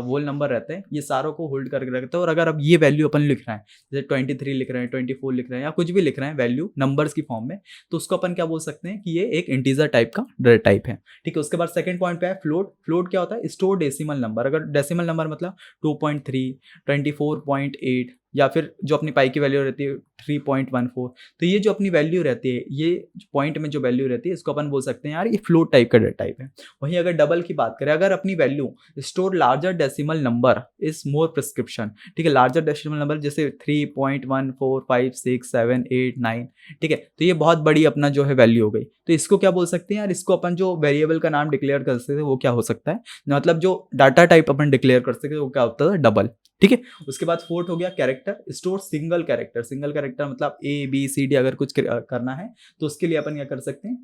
होल नंबर रहते हैं ये सारों को होल्ड करके रखते हैं। और अगर अब ये वैल्यू अपन लिख रहे हैं, जैसे 23 लिख रहे हैं, 24 लिख रहे हैं, या कुछ भी लिख रहे हैं वैल्यू नंबर्स की फॉर्म में, तो उसको अपन क्या बोल सकते हैं कि ये एक इंटीजर टाइप का डाटा टाइप है। ठीक है, उसके बाद सेकंड पॉइंट पे है फ्लोट। फ्लोट क्या होता है, स्टोर डेसिमल नंबर। अगर डेसिमल नंबर मतलब 2.3, 24.8, या फिर जो अपनी पाई की वैल्यू रहती है 3.14, तो ये जो अपनी वैल्यू रहती है, ये पॉइंट में जो वैल्यू रहती है, इसको अपन बोल सकते हैं यार ये फ्लोट टाइप का डेटा टाइप है। वहीं अगर डबल की बात करें, अगर अपनी value store larger decimal number is more prescription, ठीक है, लार्जर डेसिमल नंबर जैसे 3.1456 7 8 9, ठीक है, तो ये बहुत बड़ी अपना जो है वैल्यू हो गई, तो इसको क्या बोल सकते हैं यार, इसको अपन जो वेरिएबल का नाम डिक्लेयर कर सकते थे वो क्या हो सकता है, मतलब जो डाटा टाइप अपन डिक्लेयर कर सकते थे वो क्या होता है, डबल। ठीक है, उसके बाद फोर्थ हो गया character store single character. Single character मतलब ABCD अगर कुछ करना है तो उसके लिए अपन क्या कर सकते हैं,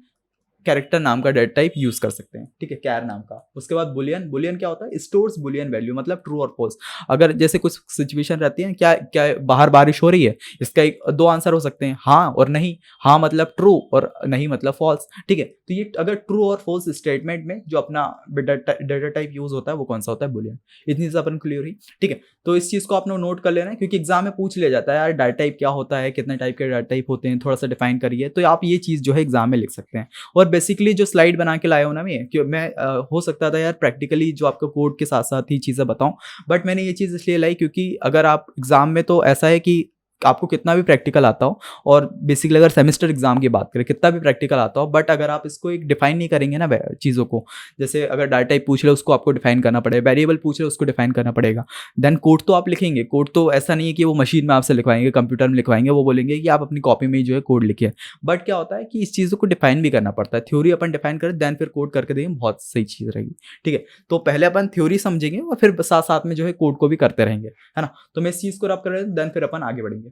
कैरेक्टर नाम का डेटा टाइप यूज कर सकते हैं, ठीक है, कैर नाम का। उसके बाद बुलियन, बुलियन क्या होता है, स्टोर्स बुलियन वैल्यू, मतलब ट्रू और फॉल्स। अगर जैसे कुछ सिचुएशन रहती है, क्या क्या बाहर बारिश हो रही है, इसका एक दो आंसर हो सकते हैं, हाँ और नहीं। हाँ मतलब ट्रू और नहीं मतलब फॉल्स, ठीक है, तो ये अगर ट्रू और फॉल्स स्टेटमेंट में जो अपना डेटा टाइप यूज होता है वो कौन सा होता है, बुलियन। इतनी चीज अपन क्लियर हुई, ठीक है। तो इस चीज को आपने नोट कर लेना है, क्योंकि एग्जाम में पूछ लिया जाता है यार डाटा टाइप क्या होता है, कितने टाइप के डाटा टाइप होते हैं, थोड़ा सा डिफाइन करिए, तो आप ये चीज जो है एग्जाम में लिख सकते हैं। और बेसिकली जो स्लाइड बना के लाया हूं ना मैं हो सकता था यार प्रैक्टिकली जो आपको कोड के साथ साथ ही चीज़ें बताऊं, बट मैंने ये चीज़ इसलिए लाई क्योंकि अगर आप एग्जाम में, तो ऐसा है कि आपको कितना भी प्रैक्टिकल आता हो, और बेसिकली अगर सेमेस्टर एग्जाम की बात करें कितना भी प्रैक्टिकल आता हो, बट अगर आप इसको एक डिफाइन नहीं करेंगे ना चीज़ों को, जैसे अगर डाटा टाइप पूछ रहे उसको आपको डिफाइन करना पड़ेगा, वेरिएबल पूछ रहे उसको डिफाइन करना पड़ेगा, देन कोड तो आप लिखेंगे, कोड तो ऐसा नहीं है कि वो मशीन में आपसे लिखवाएंगे, कंप्यूटर में लिखवाएंगे, वो बोलेंगे कि आप अपनी कॉपी में ही जो है कोड लिखिए, बट क्या होता है कि इस चीज़ों को डिफाइन भी करना पड़ता है। थ्योरी अपन डिफाइन करें देन फिर कोड करके देंगे, बहुत सही चीज़ रहेगी, ठीक है। तो पहले अपन थ्योरी समझेंगे और फिर साथ साथ में जो है कोड को भी करते रहेंगे, है ना। तो मैं इस चीज़ को रब कर रहा हूँ, देन फिर अपन आगे बढ़ेंगे।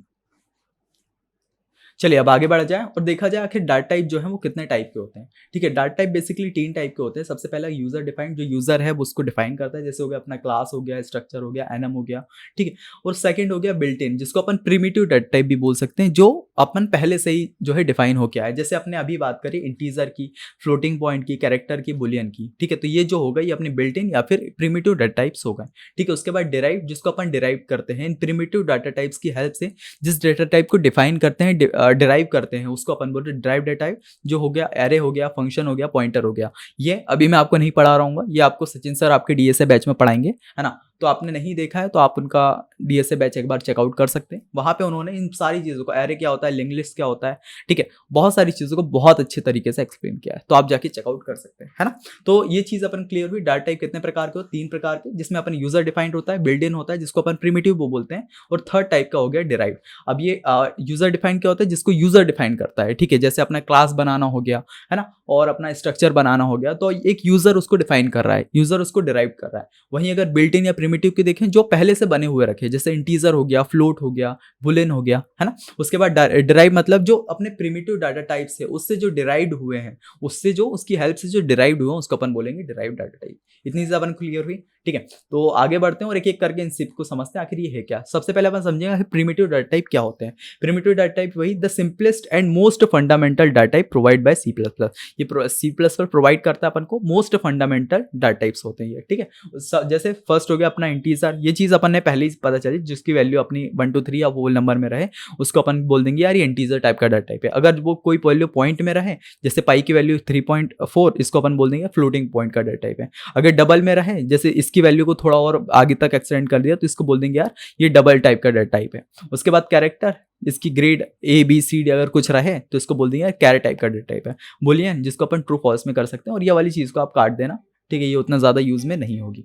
चलिए अब आगे बढ़ा जाए और देखा जाए आखिर डाटा टाइप जो है वो कितने टाइप के होते हैं, ठीक है। डाटा टाइप बेसिकली 3 टाइप के होते हैं। सबसे पहला यूजर डिफाइंड, जो यूजर है वो उसको डिफाइन करता है, जैसे हो गया अपना क्लास हो गया, स्ट्रक्चर हो गया, एनम हो गया, ठीक है। और सेकंड हो गया बिल्ट इन, जिसको अपन प्रिमिटिव डाटा टाइप भी बोल सकते हैं, जो अपन पहले से ही जो है डिफाइन हो गया है, जैसे अपने अभी बात करी इंटीजर की, फ्लोटिंग पॉइंट की, कैरेक्टर की, बुलियन की, ठीक है। तो ये जो हो गई अपनी बिल्ट इन या फिर प्रिमिटिव डाटा टाइप्स हो गए, ठीक है। उसके बाद डिराइव, जिसको अपन डिराइव करते हैं इन प्रिमिटिव डाटा टाइप्स की हेल्प से, जिस डेटा टाइप को डिफाइन करते हैं, डिराइव करते हैं, उसको अपन बोलते हैं ड्राइव डेटा टाइप, जो हो गया एरे हो गया, फंक्शन हो गया, पॉइंटर हो गया। ये अभी मैं आपको नहीं पढ़ा रहा हूँ, ये आपको सचिन सर आपके डीएसए बैच में पढ़ाएंगे, है ना। तो आपने नहीं देखा है तो आप उनका डीएसए बैच एक बार चेकआउट कर सकते हैं, वहां पे उन्होंने इन सारी चीजों को, एरे क्या होता है, लिंक लिस्ट क्या होता है, ठीक है, बहुत सारी चीजों को बहुत अच्छे तरीके से एक्सप्लेन किया है, तो आप जाके चेकआउट कर सकते हैं, है ना। तो ये चीज अपन क्लियर हुई। डाटा टाइप कितने प्रकार के हो, 3 प्रकार के, जिसमें अपन यूजर डिफाइंड होता है, बिल्ड इन होता है जिसको अपन प्रिमिटिव वो बोलते हैं, और थर्ड टाइप का हो गया डिराइव। अब ये यूजर डिफाइंड क्या होता है, जिसको यूजर डिफाइन करता है, ठीक है, जैसे अपना क्लास बनाना हो गया, है ना, और अपना स्ट्रक्चर बनाना हो गया, तो एक यूजर उसको डिफाइन कर रहा है, यूजर उसको डिराइव कर रहा है। वहीं अगर बिल्ट इन या प्रिमिटिव की देखें, जो पहले से बने हुए रखे, जैसे इंटीजर हो गया, फ्लोट हो गया, बुलियन हो गया, है ना। उसके बाद डिराइव मतलब जो अपने प्रिमिटिव डाटा टाइप से उससे जो डिराइव्ड हुए हैं, उससे जो उसकी हेल्प से जो डिराइव्ड हुए उसको अपन बोलेंगे डिराइव डाटा टाइप। इतनी सी अपन क्लियर हुई, ठीक है। तो आगे बढ़ते हैं और एक एक करके इन सिप को समझते हैं आखिर ये है क्या। सबसे पहले अपन समझेंगे प्रिमिटिव डाटा टाइप क्या होते हैं। प्रिमिटिव डाटा टाइप वही the simplest and most fundamental data type provide by C plus plus. ये सी प्लस प्लस प्रोवाइड करता है अपन को मोस्ट फंडामेंटल डाटा टाइप्स होते हैं ये, ठीक है। जैसे फर्स्ट हो गया अपना इंटीजर, ये चीज अपन ने पहले ही पता चली, जिसकी वैल्यू अपनी 1 2 3 या होल नंबर में रहे उसको अपन बोल देंगे यार ये इंटीजर टाइप का डाटा टाइप है। अगर वो कोई वैल्यू पॉइंट में रहे, जैसे पाई की वैल्यू 3.4, इसको अपन बोल देंगे फ्लोटिंग पॉइंट का डाटा टाइप है। अगर डबल में रहे, जैसे इसकी वैल्यू को थोड़ा और आगे तक एक्सटेंड कर दिया, तो इसको बोल देंगे यार ये डबल टाइप का डाटा टाइप है। उसके बाद कैरेक्टर, इसकी ग्रेड ABCD अगर कुछ रहे तो इसको बोल देंगे यार कैरेट टाइप का डाटा टाइप है। बुलियन, जिसको अपन ट्रू फॉल्स में कर सकते हैं, और ये वाली चीज को आप काट देना, ठीक है, ये उतना ज्यादा यूज में नहीं होगी।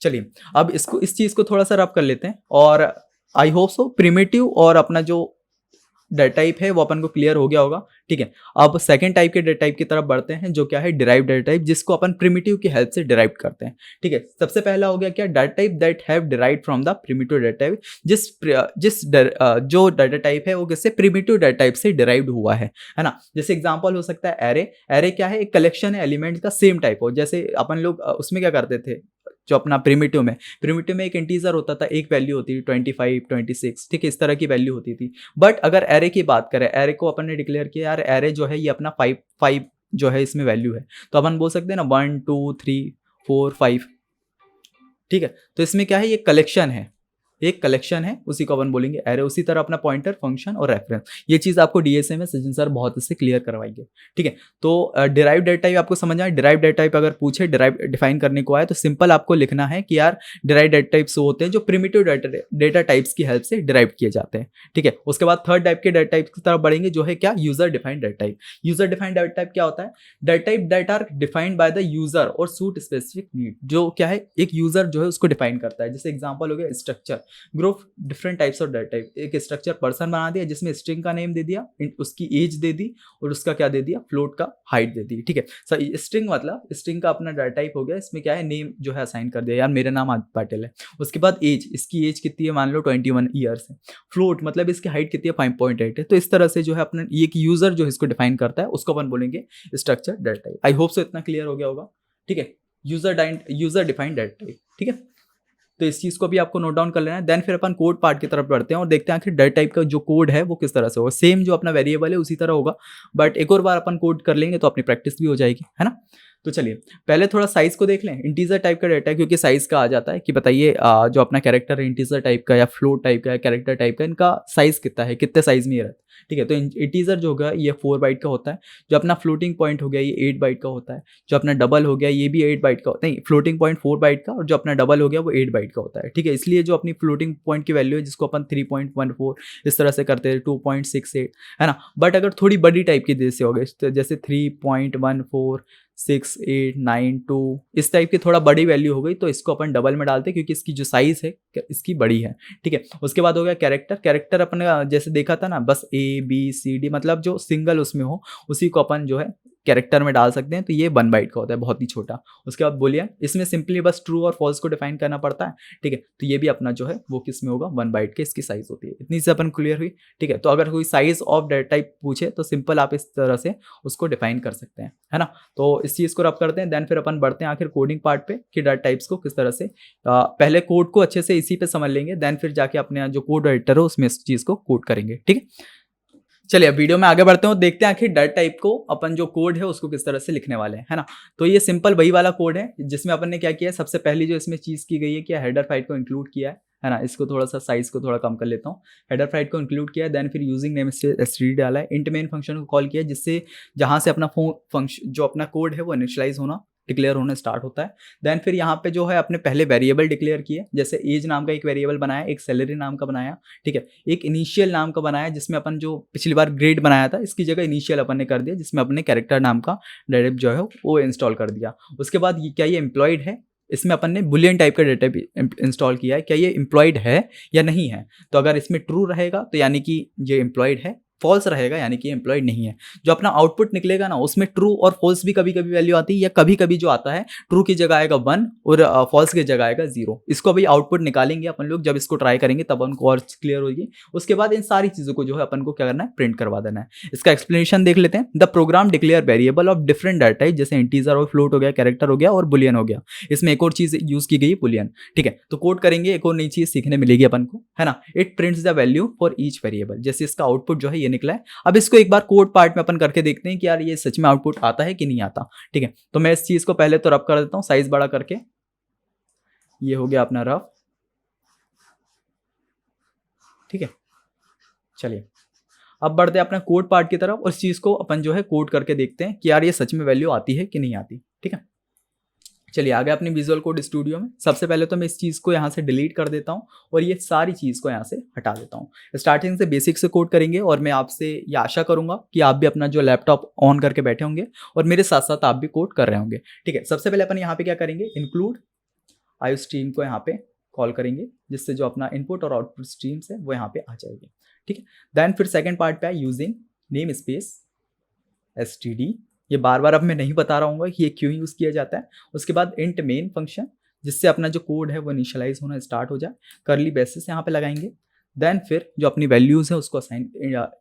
चलिए अब इसको, इस चीज को थोड़ा सा रब कर लेते हैं, और आई होप सो प्रिमिटिव और अपना जो डेटा टाइप है वो अपन को क्लियर हो गया होगा, ठीक है। अब सेकंड टाइप के डेटा टाइप की तरफ बढ़ते हैं, जो क्या है डिराइव डेटा टाइप, जिसको अपन प्रिमिटिव की हेल्प से डिराइव करते हैं, ठीक है। सबसे पहला हो गया क्या, data type that have derived from the primitive data type, जो डाटा टाइप है वो किससे, प्रिमिटिव डाटा टाइप से डिराइव्ड हुआ है ना। जैसे एग्जांपल हो सकता है एरे। एरे क्या है, एक कलेक्शन है एलिमेंट का सेम टाइप हो, जैसे अपन लोग उसमें क्या करते थे, जो अपना प्रिमिटिव में एक इंटीजर होता था, एक वैल्यू होती थी 25 26, ठीक है, इस तरह की वैल्यू होती थी। बट अगर एरे की बात करें, एरे को अपन ने डिक्लेयर किया यार एरे जो है ये अपना 5 जो है इसमें वैल्यू है, तो अपन बोल सकते हैं ना 1 2 3 4 5, ठीक है। तो इसमें क्या है, ये कलेक्शन है, एक कलेक्शन है, उसी को अपन बोलेंगे एरे। उसी तरह अपना पॉइंटर, फंक्शन और रेफरेंस, ये चीज़ आपको डीएसए में सचिन सर बहुत इससे क्लियर करवाएंगे। ठीक है, तो डिराइव डेटा टाइप आपको समझ आए। डिराइव डेटा टाइप अगर पूछे डिराइव डिफाइन करने को आए तो सिंपल आपको लिखना है कि यार डिराइव डेटा टाइप्स वो होते हैं जो प्रिमिटिव डेटा टाइप्स की हेल्प से डिराइव किए जाते हैं। ठीक है, उसके बाद थर्ड टाइप के डेटा टाइप की तरफ बढ़ेंगे जो है क्या, user defined data type. User defined data type क्या होता है, data type that are defined by the user और सूट स्पेसिफिक नीड। जो क्या है, एक यूजर जो है उसको डिफाइन करता है। जैसे एग्जांपल हो गया structure, group different types of data type. एक स्ट्रक्चर पर्सन बना दिया जिसमें स्ट्रिंग का नेम दे दिया, उसकी एज दे दी और उसका क्या दे दिया, फ्लोट का हाइट दे दी। ठीक है, स्ट्रिंग मतलब स्ट्रिंग का अपना डाटा टाइप हो गया, इसमें क्या है, नेम जो है असाइन कर दिया, यार मेरा नाम आदित्य पाटिल है। उसके बाद एज, इसकी एज कितनी है, मान लो 21 ईयर्स है। फ्लोट मतलब इसकी हाइट कितनी है, 5.8 है। तो इस तरह से जो है अपना एक यूजर जो इसको डिफाइन करता है उसको अपन बोलेंगे structure data type. I hope so इतना क्लियर हो गया होगा। ठीक है, यूजर डिफाइंड डाटा टाइप। ठीक है, तो इस चीज़ को भी आपको नोट डाउन कर लेना है। देन फिर अपन कोड पार्ट की तरफ बढ़ते हैं और देखते हैं आखिर डेटा टाइप का जो कोड है वो किस तरह से होगा। सेम जो अपना वेरिएबल है उसी तरह होगा, बट एक और बार अपन कोड कर लेंगे तो अपनी प्रैक्टिस भी हो जाएगी, है ना। तो चलिए पहले थोड़ा साइज को देख लें। इंटीजर टाइप का डेटा है, क्योंकि साइज का आ जाता है कि बताइए जो अपना कैरेक्टर है इंटीजर टाइप का या फ्लोट टाइप का या कैरेक्टर टाइप का, इनका साइज कितना है, कितने साइज में ये रहता है। ठीक है, तो इंटीजर जो होगा ये 4 बाइट का होता है। जो अपना फ्लोटिंग पॉइंट हो गया ये 8 बाइट का होता है। जो अपना डबल हो गया ये भी 8 बाइट का होता है, नहीं फ्लोटिंग पॉइंट 4 बाइट का, और जो अपना डबल हो गया वो 8 बाइट का होता है। ठीक है, इसलिए जो अपनी फ्लोटिंग पॉइंट की वैल्यू है जिसको अपन 3.14 इस तरह से करते हैं, 2.68 है ना। बट अगर थोड़ी बड़ी टाइप की जैसे हो गए, तो जैसे 3.14 6 8 9 2 इस टाइप की थोड़ा बड़ी वैल्यू हो गई तो इसको अपन डबल में डालते हैं, क्योंकि इसकी जो साइज है इसकी बड़ी है। ठीक है, उसके बाद हो गया कैरेक्टर अपन जैसे देखा था ना, बस ABCD मतलब जो सिंगल उसमें हो उसी को अपन जो है कैरेक्टर में डाल सकते हैं। तो ये 1 बाइट का होता है, बहुत ही छोटा। उसके बाद बोलिए, इसमें सिंपली बस ट्रू और फॉल्स को डिफाइन करना पड़ता है। ठीक है, तो ये भी अपना जो है वो किस में होगा, 1 बाइट के इसकी साइज होती है। इतनी से अपन क्लियर हुई। ठीक है, तो अगर कोई साइज ऑफ डेटा टाइप पूछे तो सिंपल आप इस तरह से उसको डिफाइन कर सकते हैं, है ना। तो इस चीज़ को रब करते हैं। देन फिर अपन बढ़ते हैं आखिर कोडिंग पार्ट पे कि डाटा टाइप्स को किस तरह से पहले कोड को अच्छे से इसी पे समझ लेंगे। देन फिर जाके अपने जो कोड एडिटर हो उसमें इस चीज़ को कोड करेंगे। ठीक है, चलिए अब वीडियो में आगे बढ़ते हैं और देखते हैं आखिर डाटा टाइप को अपन जो कोड है उसको किस तरह से लिखने वाले हैं, है ना। तो ये सिंपल वही वाला कोड है जिसमें अपन ने क्या किया है, सबसे पहली जो इसमें चीज़ की गई है कि हेडर फाइल को इंक्लूड किया है ना। इसको थोड़ा सा साइज को थोड़ा कम कर लेता हूँ। हेडर फाइल को इंक्लूड किया है। देन फिर यूजिंग नेम से std डाला है। इंट मेन फंक्शन को कॉल किया जिससे जहाँ से अपना फंक्शन जो अपना कोड है वो इनिशियलाइज होना डिक्लेयर होना स्टार्ट होता है। देन फिर यहाँ पे जो है अपने पहले वेरिएबल डिक्लेयर किए, जैसे एज नाम का एक वेरिएबल बनाया, एक सैलरी नाम का बनाया। ठीक है, एक इनिशियल नाम का बनाया जिसमें अपन जो पिछली बार ग्रेड बनाया था इसकी जगह इनिशियल अपन ने कर दिया, जिसमें अपने कैरेक्टर नाम का डायरेक्ट जो है वो इंस्टॉल कर दिया। उसके बाद ये क्या ये एम्प्लॉयड है, इसमें अपन ने बुलियन टाइप का डेटा भी इंस्टॉल किया है, क्या ये एम्प्लॉयड है या नहीं है। तो अगर इसमें ट्रू रहेगा तो यानी कि ये एम्प्लॉयड है, फॉल्स रहेगा यानी कि एम्प्लॉयड नहीं है। जो अपना आउटपुट निकलेगा ना उसमें ट्रू और फॉल्स भी कभी कभी वैल्यू आती है, या कभी कभी जो आता है ट्रू की जगह आएगा 1 और फॉल्स की जगह आएगा 0। इसको अभी आउटपुट निकालेंगे अपन लोग, जब इसको ट्राई करेंगे तब उनको और क्लियर होगी। उसके बाद इन सारी चीज़ों को जो है अपन को क्या करना है, प्रिंट करवा देना है। इसका एक्सप्लेनेशन देख लेते हैं। The program declare variable of different data type, जैसे इंटीजर और फ्लोट हो गया, कैरेक्टर हो गया और बुलियन हो गया। इसमें एक और चीज़ यूज की गई बुलियन। ठीक है, तो कोड करेंगे, एक और नई चीज़ सीखने मिलेगी अपन को, है ना। It prints the value for each variable, जैसे इसका आउटपुट जो है ये निकला है। अब इसको एक बार कोड पार्ट में अपन करके देखते हैं कि यार ये सच में आउटपुट आता है कि नहीं आता। ठीक है, तो मैं इस चीज को पहले तो रफ कर देता हूं साइज बड़ा करके। ये हो गया अपना रफ। ठीक है, चलिए अब बढ़ते हैं अपने कोड पार्ट की तरफ और इस चीज को अपन जो है कोड करके देखते हैं कि यार ये सच में वैल्यू आती है कि नहीं आती। ठीक है, चलिए आगे अपनी विजुअल कोड स्टूडियो में। सबसे पहले तो मैं इस चीज़ को यहाँ से डिलीट कर देता हूँ और ये सारी चीज़ को यहाँ से हटा देता हूँ। स्टार्टिंग से बेसिक से कोड करेंगे और मैं आपसे ये आशा करूँगा कि आप भी अपना जो लैपटॉप ऑन करके बैठे होंगे और मेरे साथ साथ आप भी कोड कर रहे होंगे। ठीक है, सबसे पहले अपन यहाँ पे क्या करेंगे, इंक्लूड आयो स्ट्रीम को यहाँ पे कॉल करेंगे, जिससे जो अपना इनपुट और आउटपुट स्ट्रीम्स है वो यहाँ पे आ जाएगी। ठीक है, देन फिर सेकेंड पार्ट पे है यूजिंग नेम स्पेस std। ये बार बार अब मैं नहीं बता रहा हूँ कि ये क्यों यूज़ किया जाता है। उसके बाद इंट मेन फंक्शन, जिससे अपना जो कोड है वो इनिशियलाइज होना स्टार्ट हो जाए। करली बेसिस यहाँ पे लगाएंगे। देन फिर जो अपनी वैल्यूज़ है उसको असाइन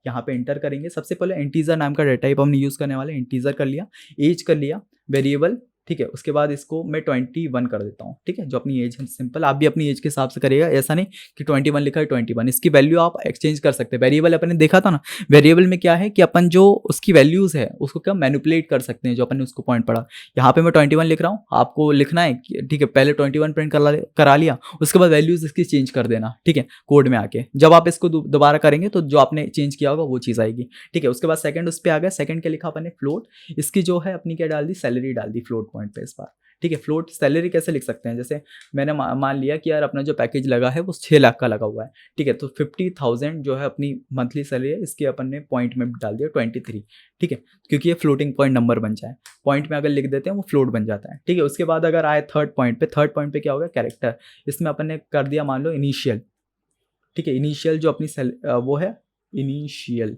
यहाँ पे इंटर करेंगे। सबसे पहले इंटीजर नाम का डेटा टाइप हमने यूज़ करने वाले, इंटीजर कर लिया, एज कर लिया, वेरिएबल ठीक है, उसके बाद इसको मैं 21 कर देता हूँ, ठीक है, जो अपनी एज है सिंपल, आप भी अपनी एज के हिसाब से करिएगा, ऐसा नहीं कि 21 लिखा है 21, इसकी वैल्यू आप एक्सचेंज कर सकते हैं। वेरिएबल अपन ने देखा था ना, वेरिएबल में क्या है कि अपन जो उसकी वैल्यूज है उसको क्या मैनिपुलेट कर सकते हैं, जो अपन ने उसको पॉइंट पढ़ा। यहाँ पे मैं 21 लिख रहा हूँ, आपको लिखना है ठीक है, पहले 21 प्रिंट करा लिया, उसके बाद वैल्यूज इसकी चेंज कर देना, ठीक है, कोड में आके जब आप इसको दोबारा करेंगे तो जो आपने चेंज किया होगा वो चीज़ आएगी, ठीक है। उसके बाद सेकंड उस पर आ गया, सेकंड क्या लिखा अपन ने, फ्लोट, इसकी जो है अपनी क्या डाल दी, सैलरी डाल दी फ्लोट पॉइंट पे इस बार, ठीक है। फ्लोट सैलरी कैसे लिख सकते हैं, जैसे मैंने मान लिया कि यार अपना जो पैकेज लगा है वो 6 लाख का लगा हुआ है, ठीक है, तो 50,000 जो है अपनी मंथली सैलरी है, इसकी अपन ने पॉइंट में डाल दिया 23, ठीक है, क्योंकि ये फ्लोटिंग पॉइंट नंबर बन जाए, पॉइंट में अगर लिख देते हैं वो फ्लोट बन जाता है, ठीक है। उसके बाद अगर आए थर्ड पॉइंट पे, थर्ड पॉइंट पे क्या होगा, कैरेक्टर, इसमें अपन ने कर दिया मान लो इनिशियल, ठीक है, इनिशियल जो अपनी वो है इनिशियल,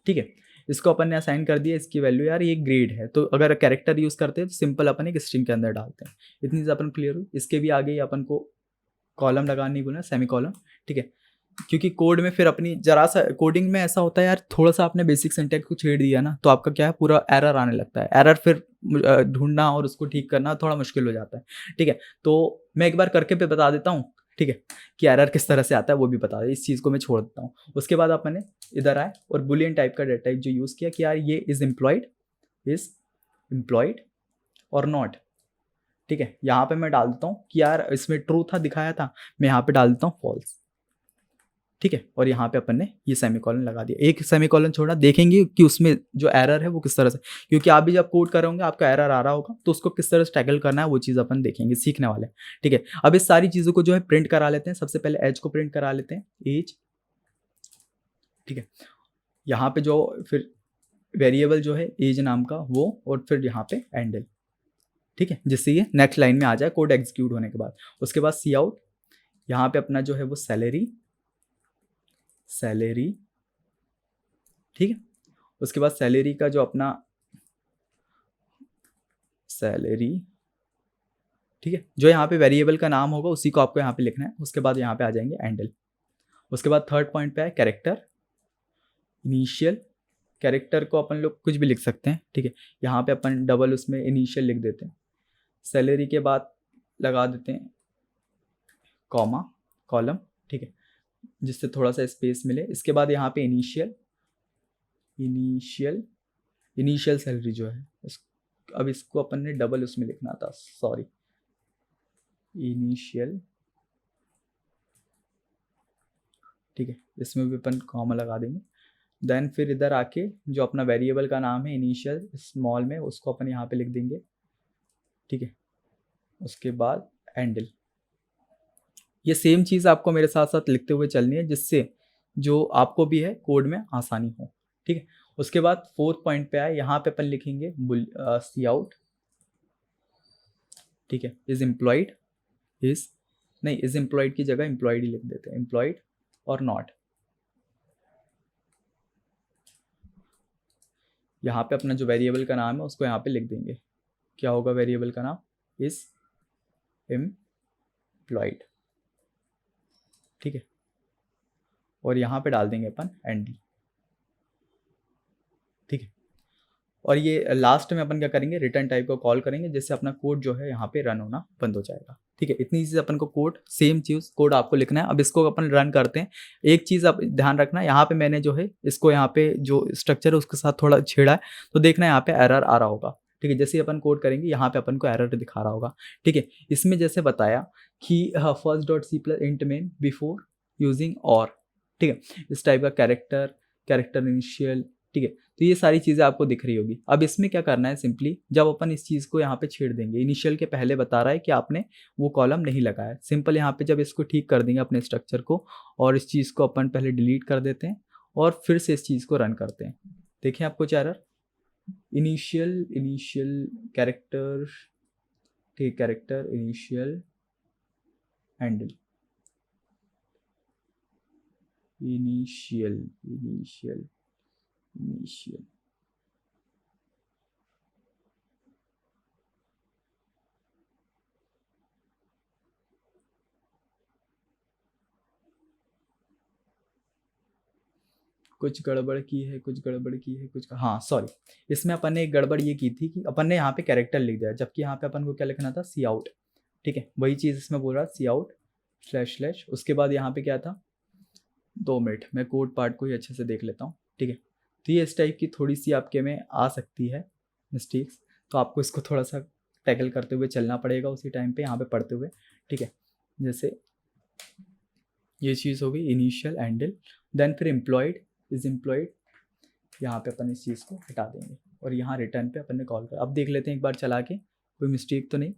ठीक है, इसको अपन ने असाइन कर दिया, इसकी वैल्यू यार ये ग्रेड है, तो अगर कैरेक्टर यूज करते हैं तो सिंपल अपन एक स्ट्रिंग के अंदर डालते हैं। इतनी से अपन क्लियर हुई। इसके भी आगे अपन को कॉलम लगाना नहीं भूलना, सेमी कॉलम, ठीक है, क्योंकि कोड में फिर अपनी जरा सा कोडिंग में ऐसा होता है यार, थोड़ा सा आपने बेसिक सिंटैक्स को छेड़ दिया ना तो आपका क्या है पूरा एरर आने लगता है, एरर फिर ढूंढना और उसको ठीक करना थोड़ा मुश्किल हो जाता है, ठीक है। तो मैं एक बार करके पे बता देता हूँ, ठीक है, कि एरर किस तरह से आता है वो भी बता दे, इस चीज़ को मैं छोड़ देता हूँ। उसके बाद अपने इधर आए और बुलियन टाइप का डेटा टाइप जो यूज़ किया कि यार ये इज एम्प्लॉयड और नॉट, ठीक है, यहाँ पे मैं डाल देता हूँ कि यार इसमें ट्रू था दिखाया था, मैं यहाँ पे डाल देता हूँ फॉल्स, ठीक है, और यहाँ पे अपन ने ये सेमीकोलन लगा दिया, एक सेमीकोलन छोड़ा, देखेंगे कि उसमें जो एरर है वो किस तरह से, क्योंकि आप भी जब कोड कर रहे होंगे आपका एरर आ रहा होगा तो उसको किस तरह से टैकल करना है वो चीज़ अपन देखेंगे, सीखने वाले, ठीक है। अब इस सारी चीज़ों को जो है प्रिंट करा लेते हैं, सबसे पहले एज को प्रिंट करा लेते हैं, एज, ठीक है, यहाँ पे जो फिर वेरिएबल जो है एज नाम का वो, और फिर यहाँ पे एंडल, ठीक है, जिससे ये नेक्स्ट लाइन में आ जाए कोड एग्जीक्यूट होने के बाद। उसके बाद सी आउट, यहाँ पे अपना जो है वो सैलरी, ठीक है। उसके बाद सैलरी का जो अपना सैलरी, ठीक है, जो यहाँ पे वेरिएबल का नाम होगा उसी को आपको यहाँ पे लिखना है। उसके बाद यहाँ पे आ जाएंगे एंडल। उसके बाद थर्ड पॉइंट पे है कैरेक्टर, इनिशियल, कैरेक्टर को अपन लोग कुछ भी लिख सकते हैं, ठीक है, यहाँ पे अपन डबल उसमें इनिशियल लिख देते हैं। सैलरी के बाद लगा देते हैं कॉमा, कॉलम, ठीक है, जिससे थोड़ा सा स्पेस मिले। इसके बाद यहाँ पे इनिशियल सैलरी जो है अब इसको अपन ने डबल उसमें लिखना था, सॉरी, इनिशियल, ठीक है, इसमें भी अपन कॉमा लगा देंगे। देन फिर इधर आके जो अपना वेरिएबल का नाम है इनिशियल स्मॉल में, उसको अपन यहाँ पे लिख देंगे, ठीक है। उसके बाद एंडल, ये सेम चीज़ आपको मेरे साथ साथ लिखते हुए चलनी है, जिससे जो आपको भी है कोड में आसानी हो, ठीक है। उसके बाद फोर्थ पॉइंट पे आए, यहाँ पे अपन लिखेंगे सी आउट, ठीक है, इज एम्प्लॉयड, इज नहीं, इज एम्प्लॉयड की जगह एम्प्लॉयड ही लिख देते हैं, एम्प्लॉयड और नॉट। यहाँ पे अपना जो वेरिएबल का नाम है उसको यहाँ पे लिख देंगे, क्या होगा वेरिएबल का नाम, इज एम्प्लॉयड, ठीक है, और यहाँ पे डाल देंगे अपन एंड, ठीक है। और ये लास्ट में अपन क्या करेंगे, रिटर्न टाइप को कॉल करेंगे, जिससे अपना कोड जो है यहाँ पे रन होना बंद हो जाएगा, ठीक है। इतनी चीज़ अपन को कोड, सेम चीज़ कोड आपको लिखना है। अब इसको अपन रन करते हैं। एक चीज़ आप ध्यान रखना, यहाँ पे मैंने जो है इसको यहाँ पे जो स्ट्रक्चर है उसके साथ थोड़ा छेड़ा है, तो देखना यहाँ पे एरर आ रहा होगा, ठीक है। जैसे ही अपन कोड करेंगे यहाँ पे अपन को एरर दिखा रहा होगा, ठीक है। इसमें जैसे बताया कि first dot C plus int main before using और, ठीक है, इस टाइप का कैरेक्टर इनिशियल, ठीक है। तो ये सारी चीज़ें आपको दिख रही होगी। अब इसमें क्या करना है, सिंपली जब अपन इस चीज़ को यहाँ पे छेड़ देंगे, इनिशियल के पहले बता रहा है कि आपने वो कॉलम नहीं लगाया, सिंपल यहाँ पे जब इसको ठीक कर देंगे अपने स्ट्रक्चर को, और इस चीज़ को अपन पहले डिलीट कर देते हैं और फिर से इस चीज़ को रन करते हैं। देखें आपको एरर, इनिशियल कैरेक्टर, ठीक, कैरेक्टर इनिशियल हैंडल, इनिशियल, कुछ गड़बड़ की है, कुछ गड़बड़ की है, कुछ, हाँ सॉरी, इसमें अपन ने एक गड़बड़ ये की थी कि अपन ने यहाँ पे कैरेक्टर लिख दिया, जबकि यहाँ पे अपन को क्या लिखना था, सी आउट। ठीक है, वही चीज़ इसमें बोल रहा सी आउट स्लैश स्लैश, उसके बाद यहाँ पे क्या था, 2 मिनट मैं कोड पार्ट को ही अच्छे से देख लेता हूँ। ठीक है, तो ये इस टाइप की थोड़ी सी आपके में आ सकती है मिस्टेक्स, तो आपको इसको थोड़ा सा टैकल करते हुए चलना पड़ेगा उसी टाइम पे यहाँ पे पढ़ते हुए। ठीक है, जैसे ये चीज़ हो गई इनिशियल एंडल, देन फिर एम्प्लॉयड इज एम्प्लॉयड, यहाँ पे अपन इस चीज़ को हटा देंगे और यहाँ रिटर्न पे अपन ने कॉल कर। अब देख लेते हैं एक बार चला के, कोई मिस्टेक तो नहीं।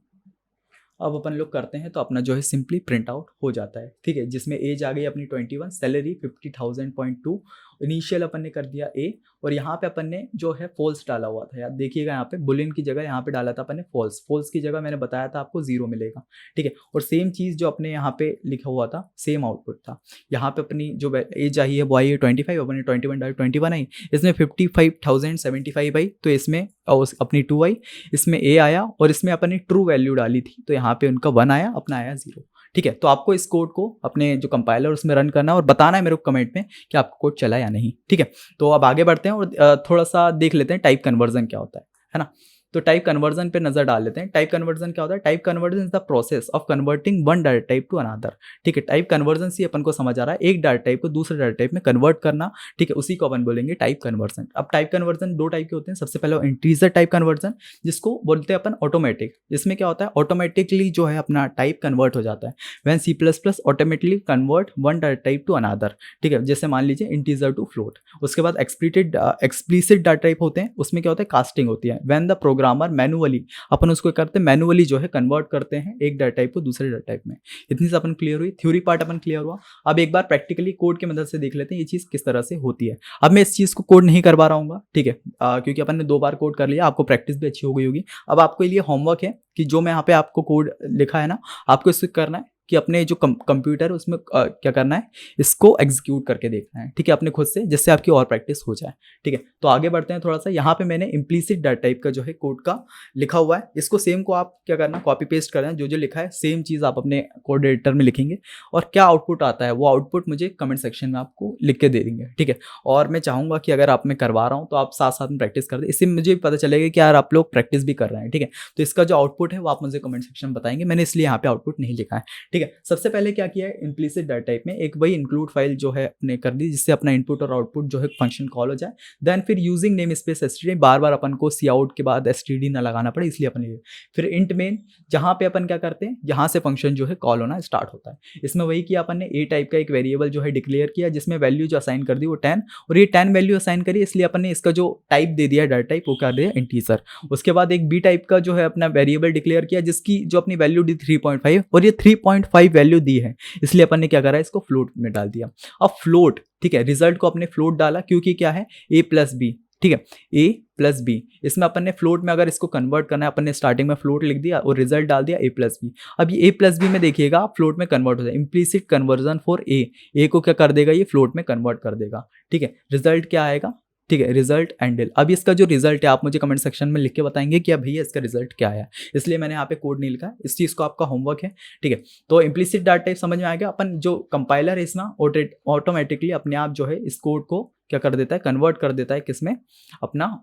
अब अपन लोग करते हैं तो अपना जो है सिंपली प्रिंट आउट हो जाता है। ठीक है, जिसमें एज आ गई अपनी 21, सैलरी 50,000.2, इनिशियल अपन ने कर दिया ए, और यहाँ पे अपन ने जो है फॉल्स डाला हुआ था, यार देखिएगा यहाँ पे बुलियन की जगह यहाँ पे डाला था अपन ने फॉल्स, फॉल्स की जगह मैंने बताया था आपको 0 मिलेगा। ठीक है, और सेम चीज़ जो अपने यहाँ पे लिखा हुआ था सेम आउटपुट था। यहाँ पे अपनी जो एज आई है वो आई है 25, अपने 21 डाल 21 आई, इसमें 55,075 आई, तो इसमें अपनी 2 आई, इसमें ए आया, और इसमें अपन ने ट्रू वैल्यू डाली थी तो यहाँ पे उनका 1 आया, अपना आया 0। ठीक है, तो आपको इस कोड को अपने जो कंपाइलर उसमें रन करना है और बताना है मेरे को कमेंट में कि आपको कोड चला या नहीं। ठीक है, तो अब आगे बढ़ते हैं और थोड़ा सा देख लेते हैं टाइप कन्वर्जन क्या होता है ना। तो टाइप कन्वर्जन पे नजर डाल लेते हैं। टाइप कन्वर्जन क्या होता है? Type conversion is the process of converting one data type to another. ठीक है, टाइप कन्वर्जन से अपन को समझ आ रहा है एक डाटा टाइप को दूसरे डाटा टाइप में कन्वर्ट करना। ठीक है, उसी को अपन बोलेंगे टाइप कन्वर्जन। अब टाइप कन्वर्जन 2 टाइप के होते हैं। सबसे पहले इंटीजर टाइप कन्वर्जन, जिसको बोलते हैं अपन ऑटोमेटिक। इसमें क्या होता है, ऑटोमेटिकली जो है अपना टाइप कन्वर्ट हो जाता है when C plus plus automatically convert one data type to another. ठीक है, जैसे मान लीजिए इंटीजर टू फ्लोट। उसके बाद एक्सप्लिसिट डाटा टाइप होते हैं, उसमें क्या होता है, कास्टिंग होती है। व्हेन द प्रोग्रामर मैनुअली, अपन उसको करते हैं मैनुअली जो है कन्वर्ट करते हैं एक डाटा टाइप को दूसरे डाटा टाइप में। इतनी से अपन क्लियर हुई, थ्योरी पार्ट अपन क्लियर हुआ। अब एक बार प्रैक्टिकली कोड की मदद से देख लेते हैं ये चीज़ किस तरह से होती है। अब मैं इस चीज़ को कोड नहीं करवा रहा हूँ, ठीक है, क्योंकि अपन ने 2 बार कोड कर लिया, आपको प्रैक्टिस भी अच्छी हो गई होगी। अब आपके लिए होमवर्क है कि जो मैं यहाँ पे आपको कोड लिखा है ना, आपको इसको करना है कि अपने जो कंप्यूटर है उसमें क्या करना है, इसको एग्जीक्यूट करके देखना है। ठीक है, अपने खुद से, जिससे आपकी और प्रैक्टिस हो जाए। ठीक है, तो आगे बढ़ते हैं थोड़ा सा। यहाँ पे मैंने इम्प्लीसिट डाटा टाइप का जो है कोड का लिखा हुआ है, इसको सेम को आप क्या करना, कॉपी पेस्ट करना है। जो जो लिखा है सेम चीज़ आप अपने कोड एडिटर में लिखेंगे, और क्या आउटपुट आता है वो आउटपुट मुझे कमेंट सेक्शन में आपको लिख के दे देंगे। ठीक है, और मैं चाहूँगा कि अगर आप मैं करवा रहा हूँ तो आप साथ साथ में प्रैक्टिस कर दें, इससे मुझे भी पता चलेगा कि यार आप लोग प्रैक्टिस भी कर रहे हैं। ठीक है, तो इसका जो आउटपुट है वो आप मुझे कमेंट सेक्शन में बताएंगे, मैंने इसलिए यहाँ पे आउटपुट नहीं लिखा है। ठीक है, सबसे पहले क्या किया है, इम्प्लीसिट डाटा टाइप में एक वही इंक्लूड फाइल जो है अपने कर दी, जिससे अपना इनपुट और आउटपुट जो है फंक्शन कॉल हो जाए। देन फिर यूजिंग नेम स्पेस एसटीडी, बार बार अपन को सी आउट के बाद एसटीडी ना लगाना पड़े, इसलिए अपन फिर इंट मेन, जहां पे अपन क्या करते हैं, यहाँ से फंक्शन जो है कॉल होना स्टार्ट होता है। इसमें वही किया अपन ने, ए टाइप का एक वेरिएबल जो है डिक्लेयर किया, जिसमें वैल्यू जो असाइन कर दी वो 10, और ये 10 वैल्यू असाइन करी, इसलिए अपन ने इसका जो टाइप दे दिया डाटा टाइप वो कर दिया इंटीजर। उसके बाद एक बी टाइप का जो है अपना वेरिएबल डिक्लेयर किया, जिसकी जो अपनी वैल्यू दी 3.5, और ये 3.5 वैल्यू दी है, इसलिए अपन ने क्या करा, इसको फ्लोट में डाल दिया। अब फ्लोट, ठीक है, रिजल्ट को अपने फ्लोट डाला, क्योंकि क्या है, ए प्लस बी। ठीक है, ए प्लस बी, इसमें अपन ने फ्लोट में अगर इसको कन्वर्ट करना है, अपन ने स्टार्टिंग में फ्लोट लिख दिया और रिजल्ट डाल दिया ए प्लस बी। अब ये ए प्लस बी में देखिएगा फ्लोट में कन्वर्ट हो जाए, इम्प्लीसिट कन्वर्जन फॉर ए को क्या कर देगा, ये फ्लोट में कन्वर्ट कर देगा। ठीक है, रिजल्ट क्या आएगा, ठीक है, रिजल्ट एंडल। अब इसका जो रिजल्ट है आप मुझे कमेंट सेक्शन में लिख के बताएंगे कि अब भैया इसका रिजल्ट क्या है, इसलिए मैंने यहाँ पे कोड नहीं लिखा, इस चीज़ को आपका होमवर्क है। ठीक है, तो इम्प्लीसिट डाटा टाइप समझ में आ गया। अपन जो कंपाइलर है इसमें ऑटोमेटिकली अपने आप जो है इस कोड को क्या कर देता है, कन्वर्ट कर देता है किसमें, अपना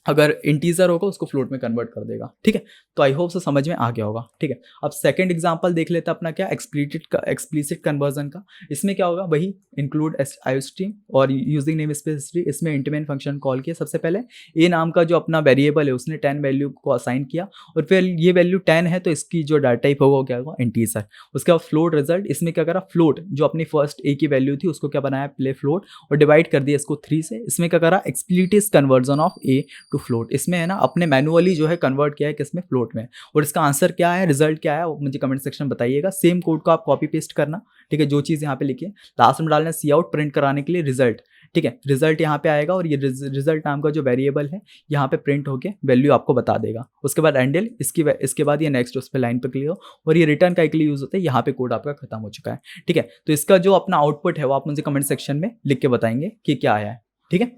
अगर इंटीजर होगा उसको फ्लोट में कन्वर्ट कर देगा। ठीक है, तो आई होप से समझ में आ गया होगा। ठीक है, अब सेकंड एग्जांपल देख लेते हैं अपना क्या, एक्सप्लिसिट कन्वर्जन का। इसमें क्या होगा, वही इंक्लूड आईओस्ट्रीम और यूजिंग नेम स्पेस, इसमें इंटीमेन फंक्शन कॉल किया। सबसे पहले ए नाम का जो अपना वेरिएबल है उसने 10 वैल्यू को असाइन किया, और फिर ये वैल्यू 10 है तो इसकी जो डाटा टाइप होगा वो क्या होगा, इंटीजर। उसके बाद फ्लोट रिजल्ट, इसमें क्या करा, फ्लोट जो अपनी फर्स्ट ए की वैल्यू थी उसको क्या बनाया, प्ले फ्लोट, और डिवाइड कर दिया इसको 3 से। इसमें क्या करा, explicit conversion of A to float, इसमें है ना अपने मैनुअली जो है कन्वर्ट किया है किसमें, फ्लोट में। और इसका आंसर क्या है, रिजल्ट क्या है, वो मुझे कमेंट सेक्शन में बताइएगा। सेम कोड को आप कॉपी पेस्ट करना। ठीक है, जो चीज़ यहाँ पे लिखी है लास्ट में डालना, सी आउट प्रिंट कराने के लिए रिजल्ट। ठीक है, रिजल्ट यहाँ पे आएगा, और ये रिजल्ट नाम का जो वेरिएबल है यहाँ पे प्रिंट होके वैल्यू आपको बता देगा। उसके बाद एंडल, इसके बाद ये नेक्स्ट उस पर लाइन पर क्लियर हो, और ये रिटर्न का के लिए यूज होता है। यहाँ पे कोड आपका खत्म हो चुका है। ठीक है, तो इसका जो अपना आउटपुट है वो आप मुझे कमेंट सेक्शन में लिख के बताएंगे कि क्या आया है। ठीक है,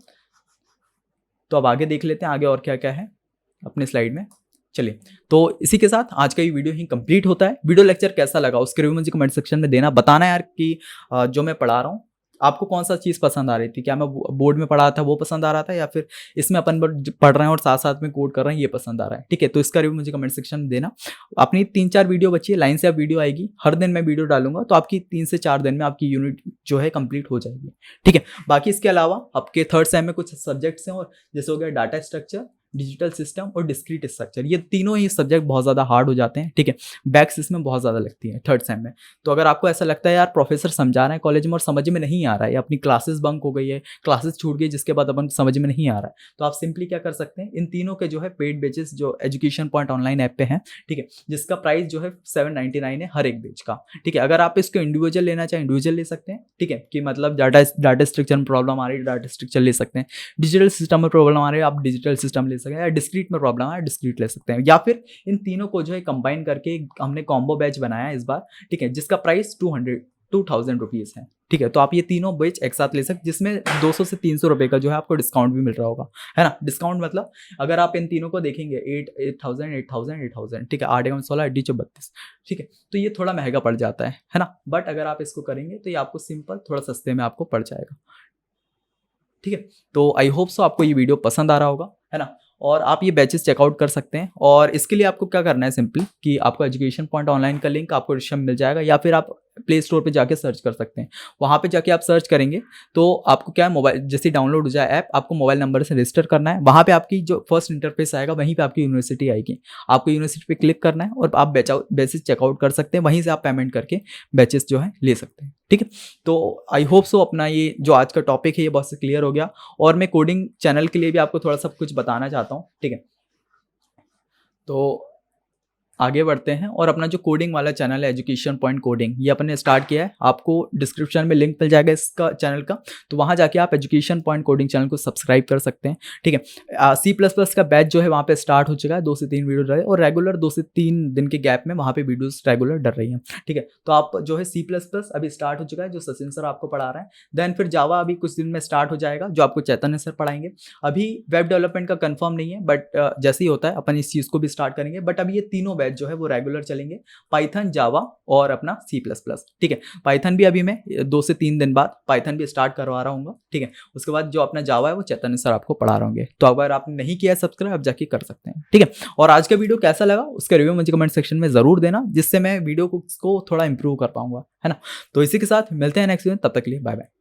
तो अब आगे देख लेते हैं आगे और क्या क्या है अपने स्लाइड में। चलिए, तो इसी के साथ आज का ये वीडियो ही कंप्लीट होता है। वीडियो लेक्चर कैसा लगा उसके रिव्यू मुझे कमेंट सेक्शन में देना, बताना यार कि जो मैं पढ़ा रहा हूँ आपको कौन सा चीज़ पसंद आ रही थी? क्या मैं बोर्ड में पढ़ा था वो पसंद आ रहा था, या फिर इसमें अपन पढ़ रहे हैं और साथ साथ में कोड कर रहे हैं ये पसंद आ रहा है? ठीक है, तो इसका रिव्यू मुझे कमेंट सेक्शन में देना। अपनी 3-4 वीडियो बची है, लाइन से अब वीडियो आएगी, हर दिन मैं वीडियो डालूंगा, तो आपकी 3 से 4 दिन में आपकी यूनिट जो है कंप्लीट हो जाएगी। ठीक है, बाकी इसके अलावा आपके थर्ड सेम में कुछ सब्जेक्ट्स हैं, और जैसे हो गया डाटा स्ट्रक्चर, डिजिटल सिस्टम और डिस्क्रीट स्ट्रक्चर, ये तीनों ही सब्जेक्ट बहुत ज़्यादा हार्ड हो जाते हैं। ठीक है, बैक्स इसमें बहुत ज़्यादा लगती है थर्ड सेम में। तो अगर आपको ऐसा लगता है यार प्रोफेसर समझा रहे हैं कॉलेज में और समझ में नहीं आ रहा है, या अपनी क्लासेस बंक हो गई है, क्लासेस छूट गई जिसके बाद अपन समझ में नहीं आ रहा है, तो आप सिंपली क्या कर सकते हैं, इन तीनों के जो है पेड बेचेस जो एजुकेशन पॉइंट ऑनलाइन ऐप पे हैं, ठीक है, जिसका प्राइस जो है 799 है हर एक बेच का। ठीक है, अगर आप इसको इंडिविजुअल लेना चाहें इंडिविजुअल ले सकते हैं। ठीक है, कि मतलब डाटा स्ट्रक्चर में प्रॉब्लम आ रही है डाटा स्ट्रक्चर ले सकते हैं, डिजिटल सिस्टम में प्रॉब्लम आ रही है आप डिजिटल सिस्टम ले सकते हैं, या डिस्क्रीट में प्रॉब्लम है डिस्क्रीट ले सकते हैं, या फिर इन तीनों को जो है कंबाइन करके हमने कॉम्बो बैच बनाया है इस बार। ठीक है, जिसका प्राइस 2000 रुपीज़ है। ठीक है, तो आप ये तीनों बैच एक साथ ले सकते, जिसमें 200 से 300 रुपये का जो है आपको डिस्काउंट भी मिल रहा होगा, है ना। डिस्काउंट मतलब अगर आप इन तीनों को देखेंगे 8000, ठीक है, 8 एवं 16 8 32, ठीक है, तो ये थोड़ा महंगा पड़ जाता है ना। बट अगर आप इसको करेंगे तो ये आपको सिंपल थोड़ा सस्ते में आपको पड़ जाएगा। ठीक है, तो आई होप सो आपको ये वीडियो पसंद आ रहा होगा, है ना। और आप ये बैचेस चेकआउट कर सकते हैं, और इसके लिए आपको क्या करना है, सिंपली कि आपको एजुकेशन पॉइंट ऑनलाइन का लिंक आपको डिस्क्रिप्शन में मिल जाएगा, या फिर आप प्ले स्टोर पे जाके सर्च कर सकते हैं। वहाँ पे जाके आप सर्च करेंगे तो आपको क्या है, मोबाइल जैसे डाउनलोड हो जाए ऐप, आपको मोबाइल नंबर से रजिस्टर करना है। वहाँ पे आपकी जो फर्स्ट इंटरफेस आएगा वहीं पे आपकी यूनिवर्सिटी आएगी, आपको यूनिवर्सिटी पे क्लिक करना है और आप बैचेस चेकआउट कर सकते हैं, वहीं से आप पेमेंट करके बैचेस जो है ले सकते हैं। ठीक है, तो आई होप सो अपना ये जो आज का टॉपिक है ये बहुत से क्लियर हो गया, और मैं कोडिंग चैनल के लिए भी आपको थोड़ा सा कुछ बताना चाहता हूँ। ठीक है, तो आगे बढ़ते हैं, और अपना जो कोडिंग वाला चैनल है एजुकेशन पॉइंट कोडिंग, ये अपन ने स्टार्ट किया है, आपको डिस्क्रिप्शन में लिंक मिल जाएगा इसका चैनल का, तो वहाँ जाके आप एजुकेशन पॉइंट कोडिंग चैनल को सब्सक्राइब कर सकते हैं। ठीक है, C++ का बैच जो है वहाँ पे स्टार्ट हो चुका है, 2 से 3 वीडियो रहे, और रेगुलर 2 से 3 दिन के गैप में वहाँ पे वीडियोस रेगुलर डल रही हैं। ठीक है, तो आप जो है C++ अभी स्टार्ट हो चुका है, जो सचिन सर आपको पढ़ा रहे हैं। देन फिर जावा अभी कुछ दिन में स्टार्ट हो जाएगा, जो आपको चैतन्य सर पढ़ाएंगे। अभी वेब डेवलपमेंट का कंफर्म नहीं है, बट जैसे ही होता है अपन इस चीज़ को भी स्टार्ट करेंगे। बट अभी ये तीनों बैच जो है वो रेगुलर चलेंगे, पाइथन, जावा और अपना C++। ठीक है, पाइथन भी अभी मैं 2 से 3 दिन बाद पाइथन भी स्टार्ट करवा रहा हूँ। ठीक है, उसके बाद जो अपना जावा है वो चैतन्य सर आपको पढ़ा रहे होंगे। तो अगर आपने नहीं किया है सब्सक्राइब, आप जाके कर सकते हैं। ठीक है, और आज का वीडियो कैसा लगा उसका रिव्यू मुझे कमेंट सेक्शन में जरूर देना, जिससे मैं वीडियो को थोड़ा इंप्रूव कर पाऊंगा, है ना। तो इसी के साथ मिलते हैं नेक्स्ट वीडियो, तब तक के लिए बाय बाय।